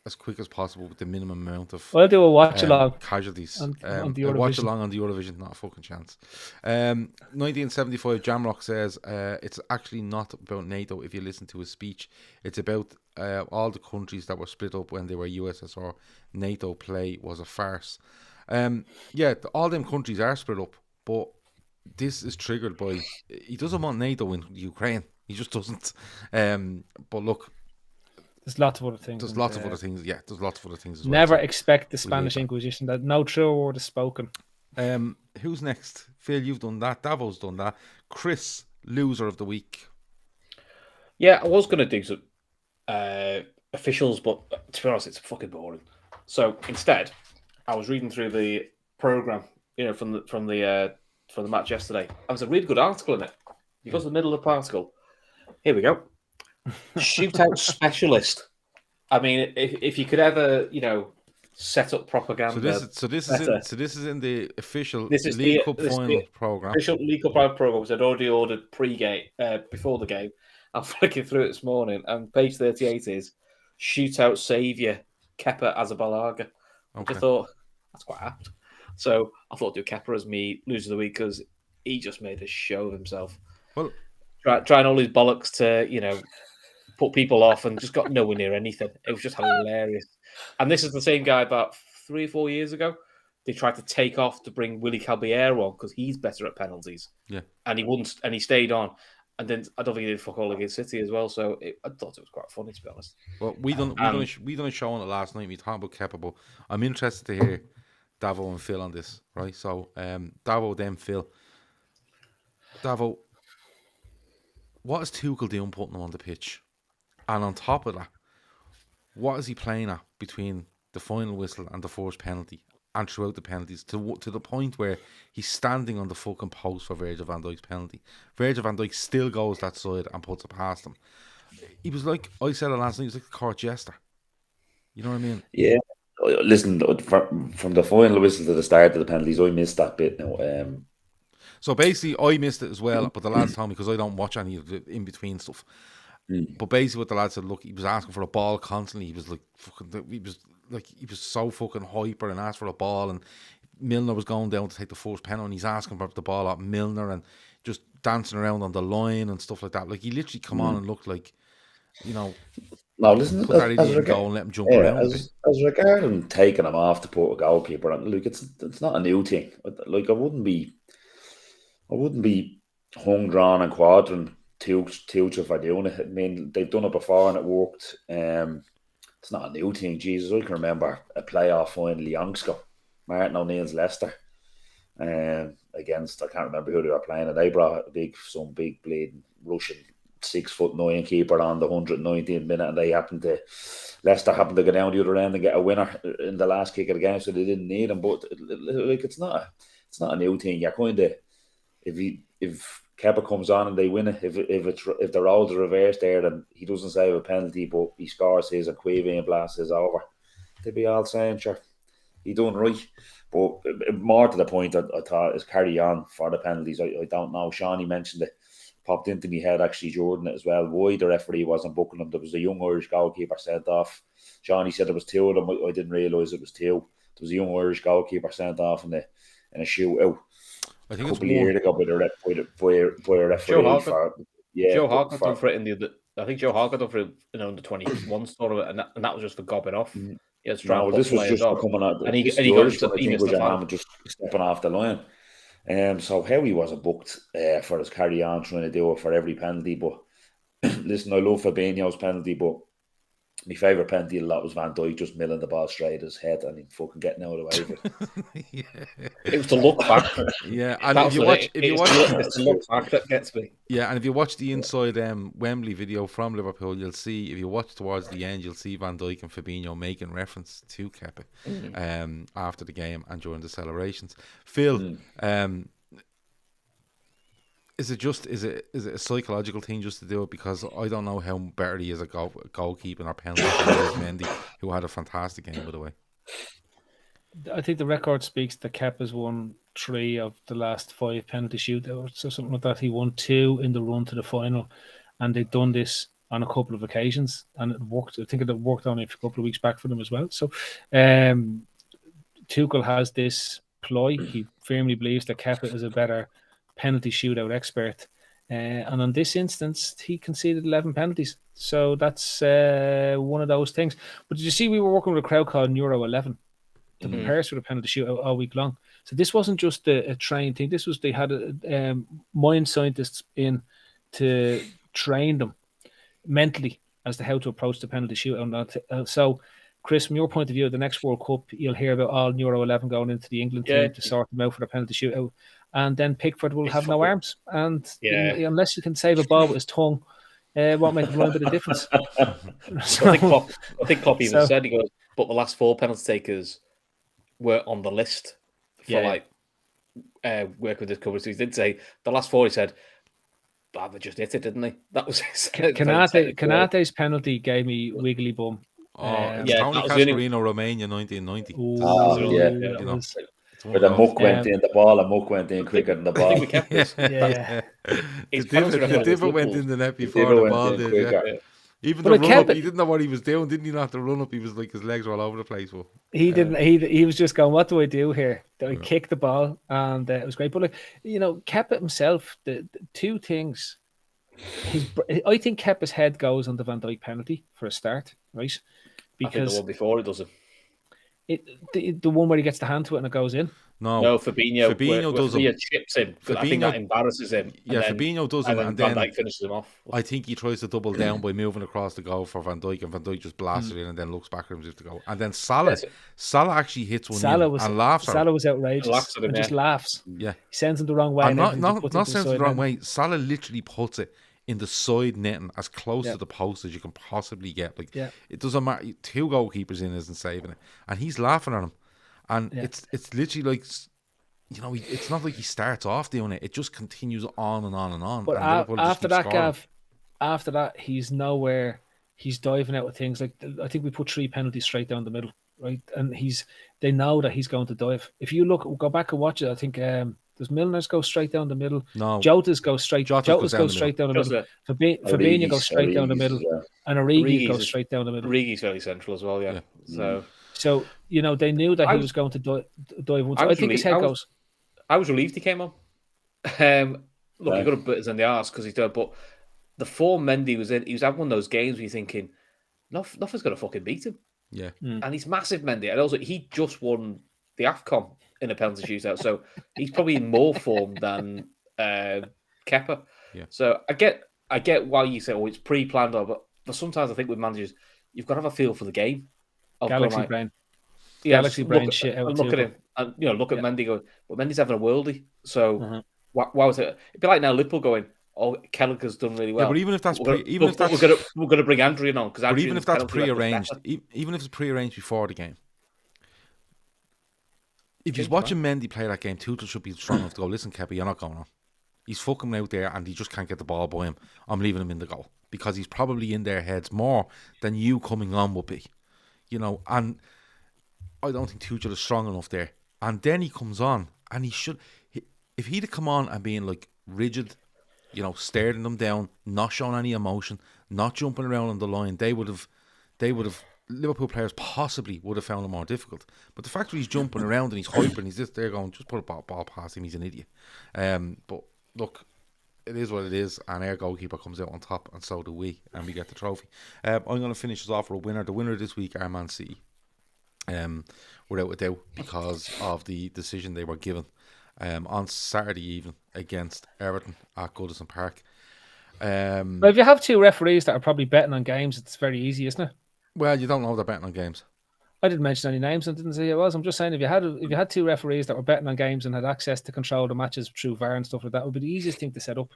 [SPEAKER 1] as quick as possible with the minimum amount of.
[SPEAKER 3] I'll do a watch along
[SPEAKER 1] casualties.
[SPEAKER 3] On the
[SPEAKER 1] Eurovision. Watch along on the Eurovision, not a fucking chance. 1975, Jamrock says it's actually not about NATO. If you listen to his speech, it's about all the countries that were split up when they were USSR. NATO play was a farce. All them countries are split up, but this is triggered by he doesn't want NATO in Ukraine. He just doesn't. But look.
[SPEAKER 3] There's lots of other things.
[SPEAKER 1] There's lots of other things. Yeah, there's lots of other things as well.
[SPEAKER 3] Never expect the Spanish Inquisition that no true word is spoken.
[SPEAKER 1] Who's next? Phil, you've done that. Davo's done that. Chris, loser of the week.
[SPEAKER 4] Yeah, I was going to do some officials, but to be honest, it's fucking boring. So instead, I was reading through the program, from the match yesterday. There was a really good article in it. You go to the middle of the article. Here we go. Shootout specialist. I mean, if you could ever, set up propaganda.
[SPEAKER 1] So this is in the official League Cup final program.
[SPEAKER 4] Official League Cup final program, which I'd already ordered pre-game before the game. I'm flicking through it this morning, and page 38 is shootout saviour Kepa Azabalaga.
[SPEAKER 1] Okay.
[SPEAKER 4] I thought that's quite apt. So I thought I'd do Kepa as me loser of the week because he just made a show of himself.
[SPEAKER 1] Well,
[SPEAKER 4] trying all his bollocks to put people off and just got nowhere near anything. It was just hilarious. And this is the same guy about 3 or 4 years ago. They tried to take off to bring Willy Caballero on because he's better at penalties.
[SPEAKER 1] Yeah,
[SPEAKER 4] and he wouldn't, and he stayed on. And then I don't think he did fuck all against City as well. So I thought it was quite funny, to be honest.
[SPEAKER 1] Well, we done a show on it last night. We talked about Kepa, but I'm interested to hear Davo and Phil on this, right? So, Davo, then Phil. Davo, what is Tuchel doing putting him on the pitch? And on top of that, what is he playing at between the final whistle and the first penalty and throughout the penalties to the point where he's standing on the fucking post for Virgil van Dijk's penalty? Virgil van Dijk still goes that side and puts it past him. He was like, I said it last night, he was like a court jester. You know what I mean?
[SPEAKER 2] Yeah. Listen, from the final whistle to the start of the penalties, I missed that bit now.
[SPEAKER 1] So basically, I missed it as well, but the lads told me because I don't watch any of the in-between stuff. But basically what the lad said, look, he was asking for a ball constantly. He was so fucking hyper and asked for a ball, and Milner was going down to take the first penalty and he's asking for the ball at Milner and just dancing around on the line and stuff like that. Like, he literally come on and looked like,
[SPEAKER 2] no, listen,
[SPEAKER 1] put that idiot goal and let him jump around.
[SPEAKER 2] As regarding taking him off to put a goalkeeper, look, it's not a new thing. Like, I wouldn't be hung, drawn and quartering Tuchel for doing it. I mean, they've done it before and it worked. It's not a new thing. Jesus, I can remember a playoff final Youngsko, Martin O'Neill's Leicester, against, I can't remember who they were playing, and they brought some big bleeding Russian 6'9" keeper on the 119th minute, and Leicester happened to go down the other end and get a winner in the last kick of the game, so they didn't need him. But like, it's not a new thing. You're kind of, if Kepa comes on and they win it, if the roles are reversed there, then he doesn't save a penalty, but he scores his and Caoimhin blasts his over, they'd be all saying, sure, he done right. But more to the point, I thought, is carry on for the penalties. I don't know. Shawnee mentioned it, popped into my head actually, Jordan, as well, why the referee wasn't booking him. There was a young Irish goalkeeper sent off. Shawnee said there was 2 of them. I didn't realise it was 2. There was a young Irish goalkeeper sent off in a shootout. I think a couple of years ago by a referee.
[SPEAKER 4] Joe Hart got done for it in the other. I think Joe Hart got done for it in the 21 tournament, and that was just for gobbing off.
[SPEAKER 2] This was just for coming out.
[SPEAKER 4] And he missed the fan.
[SPEAKER 2] Just stepping off the line. So how he wasn't booked for his carry on trying to do it for every penalty. But listen, I love Fabinho's penalty, but my favourite penalty a lot was Van Dijk just milling the ball straight at his head and he fucking getting out of the way of it.
[SPEAKER 1] Yeah.
[SPEAKER 4] It was the look back.
[SPEAKER 1] Yeah, and if you watch,
[SPEAKER 4] it's the look back that gets me.
[SPEAKER 1] Yeah, and if you watch the inside Wembley video from Liverpool, you'll see, if you watch towards the end, you'll see Van Dijk and Fabinho making reference to Kepa after the game and during the celebrations. Phil, is it a psychological thing just to do it? Because I don't know how better he is at goalkeeping or penalty than Mendy, who had a fantastic game, by the way.
[SPEAKER 3] I think the record speaks that Kepa's won 3 of the last 5 penalty shootouts or something like that. He won 2 in the run to the final, and they've done this on a couple of occasions, and it worked. I think it worked on it a couple of weeks back for them as well. So Tuchel has this ploy. He firmly believes that Kepa is a better penalty shootout expert, and on this instance he conceded 11 penalties, so that's one of those things. But did you see we were working with a crowd called Euro 11 to prepare us for the penalty shootout all week long? So this wasn't just a trained thing. This was, they had mind scientists in to train them mentally as to how to approach the penalty shootout. So Chris, from your point of view, the next World Cup, you'll hear about all Euro 11 going into the England team to sort them out for the penalty shootout. And then Pickford will have no arms. And unless you can save a ball with his tongue, it won't make a blind bit of difference.
[SPEAKER 4] So, I think Klopp even said, he goes, but the last 4 penalty takers were on the list for work with this cover. So he did say the last 4. He said, "They just hit it, didn't they?" That was
[SPEAKER 3] Canate's penalty gave me wiggly bum.
[SPEAKER 1] Tony Cascarino, Romania, 1990.
[SPEAKER 2] Where the muck went in, the ball and muck went in quicker than the ball.
[SPEAKER 4] I think we kept this.
[SPEAKER 1] The diver went in the net before the ball did. Yeah. Even the run up, he didn't know what he was doing, didn't he? Not the run up, he was like his legs were all over the place. Well,
[SPEAKER 3] he didn't. He was just going, "What do I do here?" I kicked the ball, and it was great. But Kepa himself, the two things. I think Kepa's head goes on the Van Dijk penalty for a start, right? Because
[SPEAKER 4] I think the one before it doesn't.
[SPEAKER 3] The one where he gets the hand to it and it goes in.
[SPEAKER 4] No, Fabinho does it. Chips him. I think that embarrasses him.
[SPEAKER 1] Yeah, Fabinho does it, and then
[SPEAKER 4] Van Dijk finishes him off.
[SPEAKER 1] I think he tries to double down by moving across the goal for Van Dijk, and Van Dijk just blasts it in and then looks back at him to go. And then Salah actually hits one and laughs at him.
[SPEAKER 3] Salah was outrageous. Just laughs.
[SPEAKER 1] Yeah,
[SPEAKER 3] he sends him the wrong way.
[SPEAKER 1] Not sends him the wrong way. Salah literally puts it in the side netting as close to the post as you can possibly get. It doesn't matter. 2 goalkeepers in isn't saving it, and he's laughing at him. And it's literally like, it's not like he starts off doing it. It just continues on and on and on.
[SPEAKER 3] But after that, Gav, after that, he's nowhere. He's diving out with things like, I think we put 3 penalties straight down the middle, right? And they know that he's going to dive. If you go back and watch it, I think does Milner's go straight down the middle?
[SPEAKER 1] No.
[SPEAKER 3] Jota's go straight down the middle. Fabinho goes straight down the middle. And Origi goes straight down the middle.
[SPEAKER 4] Origi's very central as well, yeah.
[SPEAKER 3] So they knew that he was going to dive once. I think his head goes.
[SPEAKER 4] I was relieved he came on. Look, he could have bit us in the arse because he's done, but the form Mendy was in, he was having one of those games where you're thinking, nothing's going to fucking beat him.
[SPEAKER 1] Yeah.
[SPEAKER 4] And he's massive, Mendy. And also, he just won the AFCON in a penalty shootout, so he's probably in more form than Kepa.
[SPEAKER 1] Yeah.
[SPEAKER 4] So I get why you say, it's pre-planned, but sometimes I think with managers, you've got to have a feel for the game.
[SPEAKER 3] Galaxy brain.
[SPEAKER 4] Yeah,
[SPEAKER 3] Galaxy brain shit out.
[SPEAKER 4] Look at him, and look at Mendy going. But Mendy's having a worldie. So why was it? It'd be like now Liverpool going, "Oh, Kelleher's done really well."
[SPEAKER 1] Yeah, but even if that's
[SPEAKER 4] we're going to bring Andrian on because
[SPEAKER 1] even if that's prearranged, even if it's prearranged before the game. If he's watching Mendy play that game, Tuchel should be strong enough to go, "Listen, Kepa, you're not going on. He's fucking out there and he just can't get the ball by him. I'm leaving him in the goal." Because he's probably in their heads more than you coming on would be. And I don't think Tuchel is strong enough there. And then he comes on and if he'd have come on and been like rigid, staring them down, not showing any emotion, not jumping around on the line, they would have Liverpool players possibly would have found it more difficult. But the fact that he's jumping around and he's hyper and he's just there going, just put a ball past him, he's an idiot. But look, it is what it is, and our goalkeeper comes out on top, and so do we, and we get the trophy. I'm going to finish us off with a winner. The winner this week are Man City, without a doubt, because of the decision they were given on Saturday evening against Everton at Goodison Park.
[SPEAKER 3] But if you have 2 referees that are probably betting on games, it's very easy, isn't it?
[SPEAKER 1] Well, you don't know they're betting on games.
[SPEAKER 3] I didn't mention any names and didn't say it was. I'm just saying if you had 2 referees that were betting on games and had access to control the matches through VAR and stuff like that, it would be the easiest thing to set up.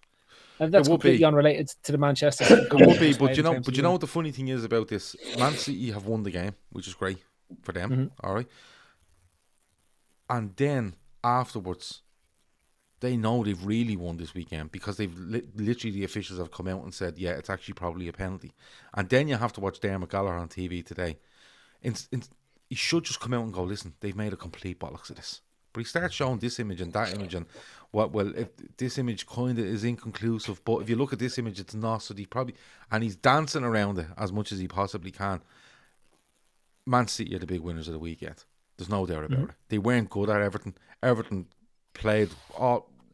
[SPEAKER 3] And that's completely unrelated to the Manchester.
[SPEAKER 1] It would be, but you know what the funny thing is about this? Man City have won the game, which is great for them. All right. And then afterwards, they know they've really won this weekend because they've literally the officials have come out and said, yeah, it's actually probably a penalty. And then you have to watch Dermot Gallagher on TV today. He should just come out and go, listen, they've made a complete bollocks of this. But he starts showing this image and that image and if this image kind of is inconclusive, but if you look at this image, it's not. So he's dancing around it as much as he possibly can. Man City are the big winners of the weekend. There's no doubt about it. They weren't good at Everton. Everton played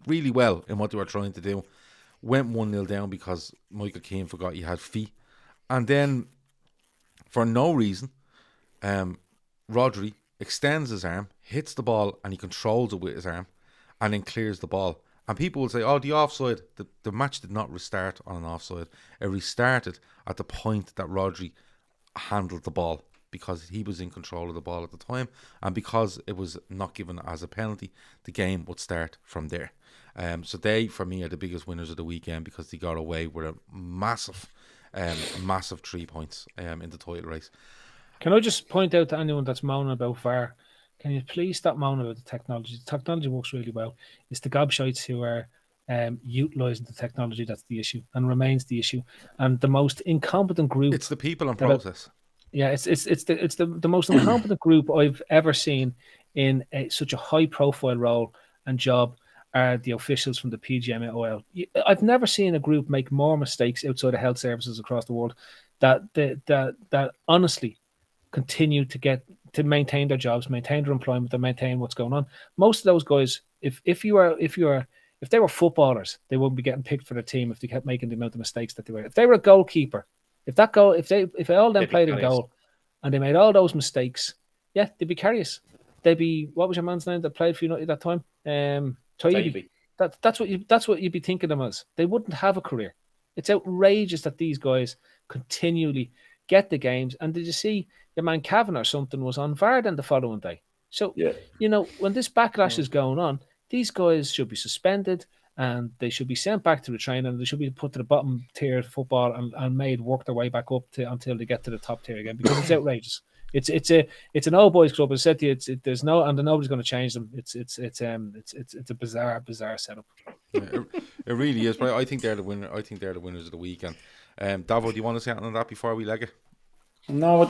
[SPEAKER 1] really well in what they were trying to do. Went 1-0 down because Michael Keane forgot he had feet. And then, for no reason, Rodri extends his arm, hits the ball, and he controls it with his arm, and then clears the ball. And people will say, the offside, the match did not restart on an offside. It restarted at the point that Rodri handled the ball because he was in control of the ball at the time, and because it was not given as a penalty, the game would start from there. So they, for me, are the biggest winners of the weekend because they got away with a massive 3 points in the title race.
[SPEAKER 3] Can I just point out to anyone that's moaning about VAR, can you please stop moaning about the technology? The technology works really well. It's the gobshites who are utilising the technology that's the issue and remains the issue. And the most incompetent group.
[SPEAKER 1] It's the people and process.
[SPEAKER 3] It's the most incompetent group I've ever seen in such a high profile role and job are the officials from the PGMOL. I've never seen a group make more mistakes outside of health services across the world that honestly continue to maintain their jobs, maintain their employment, and maintain what's going on. Most of those guys, if they were footballers, they wouldn't be getting picked for the team if they kept making the amount of mistakes that they were. If they were a goalkeeper, if all them played in goal and they made all those mistakes, yeah, they'd be carriers. They'd be, what was your man's name that played for United at that time? Taibbi. That's what you'd be thinking of them as. They wouldn't have a career. It's outrageous that these guys continually get the games. And did you see your man Cavan or something was on VAR then the following day? So, when this backlash is going on, these guys should be suspended and they should be sent back to the training and they should be put to the bottom tier of football and made work their way back up until they get to the top tier again, because it's outrageous. It's an old boys club. I said to you, nobody's going to change them. It's a bizarre setup.
[SPEAKER 1] Yeah, it really is. But I think they're the winner. I think they're the winners of the weekend. Davo, do you want to say anything on that before we leg it?
[SPEAKER 2] No,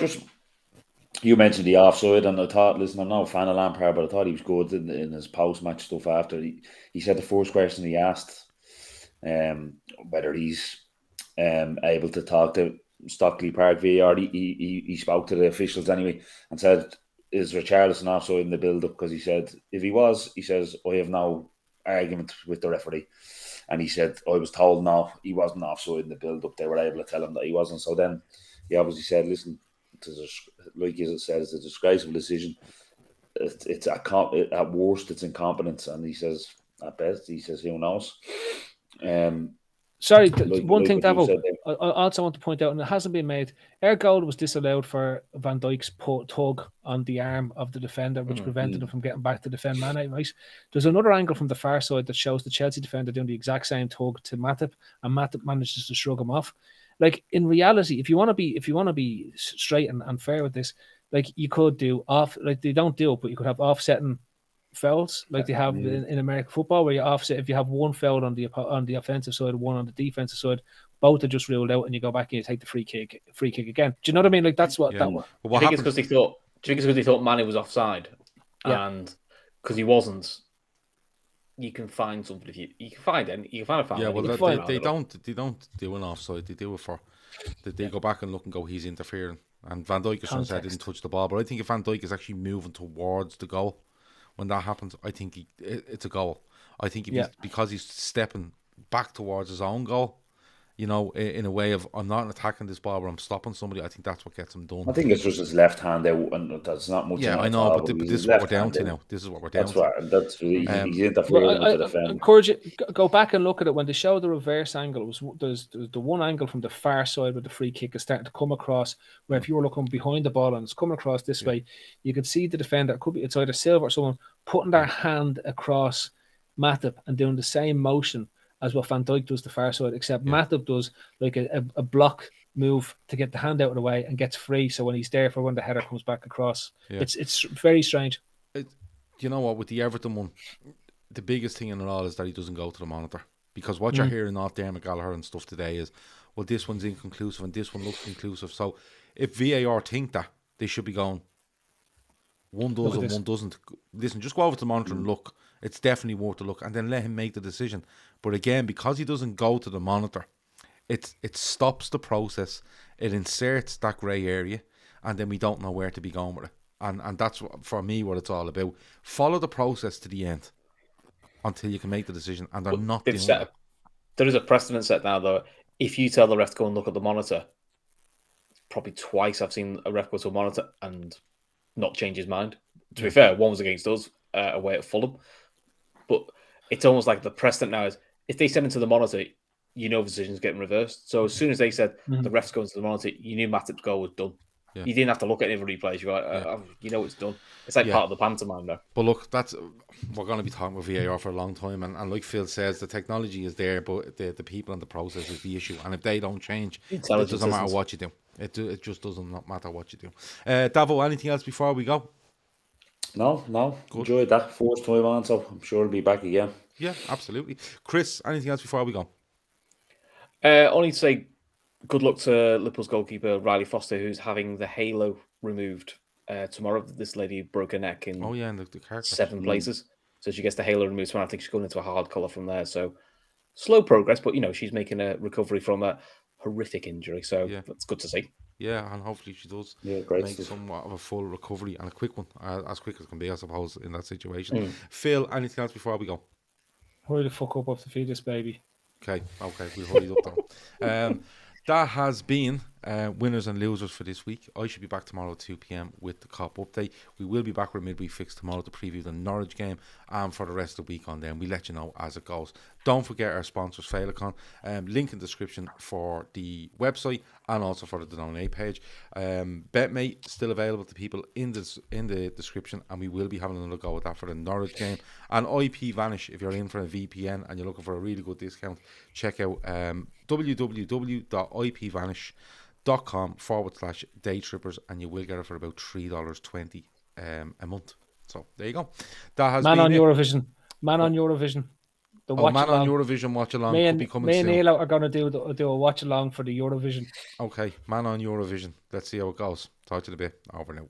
[SPEAKER 2] you mentioned the offside, and I thought, listen, I'm not a fan of Lampard, but I thought he was good in his post-match stuff after. He said the first question he asked, whether he's able to talk to Stockley Park VAR, he spoke to the officials anyway and said, is Richarlison offside in the build-up? Because he said, if he was, he says, I have no argument with the referee. And he said, I was told no, he wasn't offside in the build-up. They were able to tell him that he wasn't. So then he obviously said, listen, like you said, it's a disgraceful decision. It's at worst, it's incompetence. And he says, at best, who knows?
[SPEAKER 3] Sorry, one thing, Davo, I also want to point out, and it hasn't been made, air goal was disallowed for Van Dijk's tug on the arm of the defender, which prevented him from getting back to defend Mane, right? There's another angle from the far side that shows the Chelsea defender doing the exact same tug to Matip, and Matip manages to shrug him off. Like, in reality, if you want to be straight and fair with this, like, you could do they don't do it, but you could have offsetting fouls like they have in American football, where you offset if you have one foul on the offensive side, one on the defensive side, both are just ruled out, and you go back and you take the free kick again. Do you know what I mean? Like, that's what that was.
[SPEAKER 4] Do you think it's because they thought Mane was offside, and because he wasn't? You can find something if you can find a foul.
[SPEAKER 1] Yeah, well, they don't do an offside. They do it for they go back and look and go, he's interfering. And Van Dijk has said didn't touch the ball, but I think if Van Dijk is actually moving towards the goal when that happens, I think it's a goal. I think because he's stepping back towards his own goal, in a way of, I'm not attacking this ball, but I'm stopping somebody. I think that's what gets him done.
[SPEAKER 2] I think it's just his left hand out, and that's not much.
[SPEAKER 1] Yeah, I know, but this is what we're down to now. This is what we're down to.
[SPEAKER 2] That's he's interfering with the defender. I
[SPEAKER 3] encourage you, go back and look at it. When they show the reverse angle, there's the one angle from the far side where the free kick is starting to come across, where if you were looking behind the ball and it's coming across this way, you could see the defender, it's either Silva or someone, putting their hand across Matip and doing the same motion as what Van Dijk does the far side, except Matip does like a block move to get the hand out of the way and gets free, so when he's there for when the header comes back across. It's very strange.
[SPEAKER 1] You know what, with the Everton one, the biggest thing in it all is that he doesn't go to the monitor, because what you're hearing off Dermot Gallagher and stuff today is, well, this one's inconclusive and this one looks conclusive. So if VAR think that, they should be going, one does and one doesn't. Listen, just go over to the monitor and look. It's definitely worth a look, and then let him make the decision. But again, because he doesn't go to the monitor, it stops the process. It inserts that grey area, and then we don't know where to be going with it. And that's, for me, what it's all about. Follow the process to the end until you can make the decision, and they're not doing it.
[SPEAKER 4] There is a precedent set now, though. If you tell the ref to go and look at the monitor, probably twice I've seen a ref go to a monitor and not change his mind. To be fair, one was against us away at Fulham. But it's almost like the precedent now is, if they send it to the monitor, the decision's getting reversed. So as soon as they said the ref's going to the monitor, you knew Matip's goal was done. Yeah. You didn't have to look at any replays. You're like, it's done. It's like part of the pantomime now.
[SPEAKER 1] But look, we're going to be talking about VAR for a long time. And like Phil says, the technology is there, but the people and the process is the issue. And if they don't change, it doesn't matter what you do. It just doesn't matter what you do. Davo, anything else before we go?
[SPEAKER 2] No. Enjoyed that. First time on, so I'm sure I'll be back again.
[SPEAKER 1] Yeah, absolutely. Chris, anything else before we go?
[SPEAKER 4] Only to say good luck to Liverpool's goalkeeper, Riley Foster, who's having the halo removed tomorrow. This lady broke her neck in
[SPEAKER 1] and the car
[SPEAKER 4] 7 places. So she gets the halo removed tomorrow. I think she's going into a hard colour from there. So slow progress, but, she's making a recovery from a horrific injury. So that's good to see.
[SPEAKER 1] Yeah, and hopefully she does
[SPEAKER 2] great
[SPEAKER 1] make
[SPEAKER 2] stuff.
[SPEAKER 1] somewhat of a full recovery and a quick one, as quick as can be, I suppose, in that situation. Phil, anything else before we go?
[SPEAKER 3] Hurry the fuck up to feed this baby.
[SPEAKER 1] Okay, we'll hurry up then. That has been winners and losers for this week. I should be back tomorrow at 2 p.m. with the Cup update. We will be back with a midweek fix tomorrow to preview the Norwich game and for the rest of the week on then. We let you know as it goes. Don't forget our sponsors, Féileacáin. Link in the description for the website and also for the donate page. BetMate still available to people in the description, and we will be having another go at that for the Norwich game. And IP Vanish, if you're in for a VPN and you're looking for a really good discount, check out www.ipvanish.com/Daytrippers, and you will get it for about $3.20 a month. So there you go. That has
[SPEAKER 3] Man
[SPEAKER 1] been
[SPEAKER 3] on
[SPEAKER 1] it.
[SPEAKER 3] Eurovision. Man on Eurovision. The watch
[SPEAKER 1] Man
[SPEAKER 3] along.
[SPEAKER 1] on Eurovision watch along
[SPEAKER 3] Me
[SPEAKER 1] could
[SPEAKER 3] and
[SPEAKER 1] be coming soon.
[SPEAKER 3] Neil are going to do a watch along for the Eurovision.
[SPEAKER 1] Okay, Man on Eurovision. Let's see how it goes. Talk to you in a bit. Over now.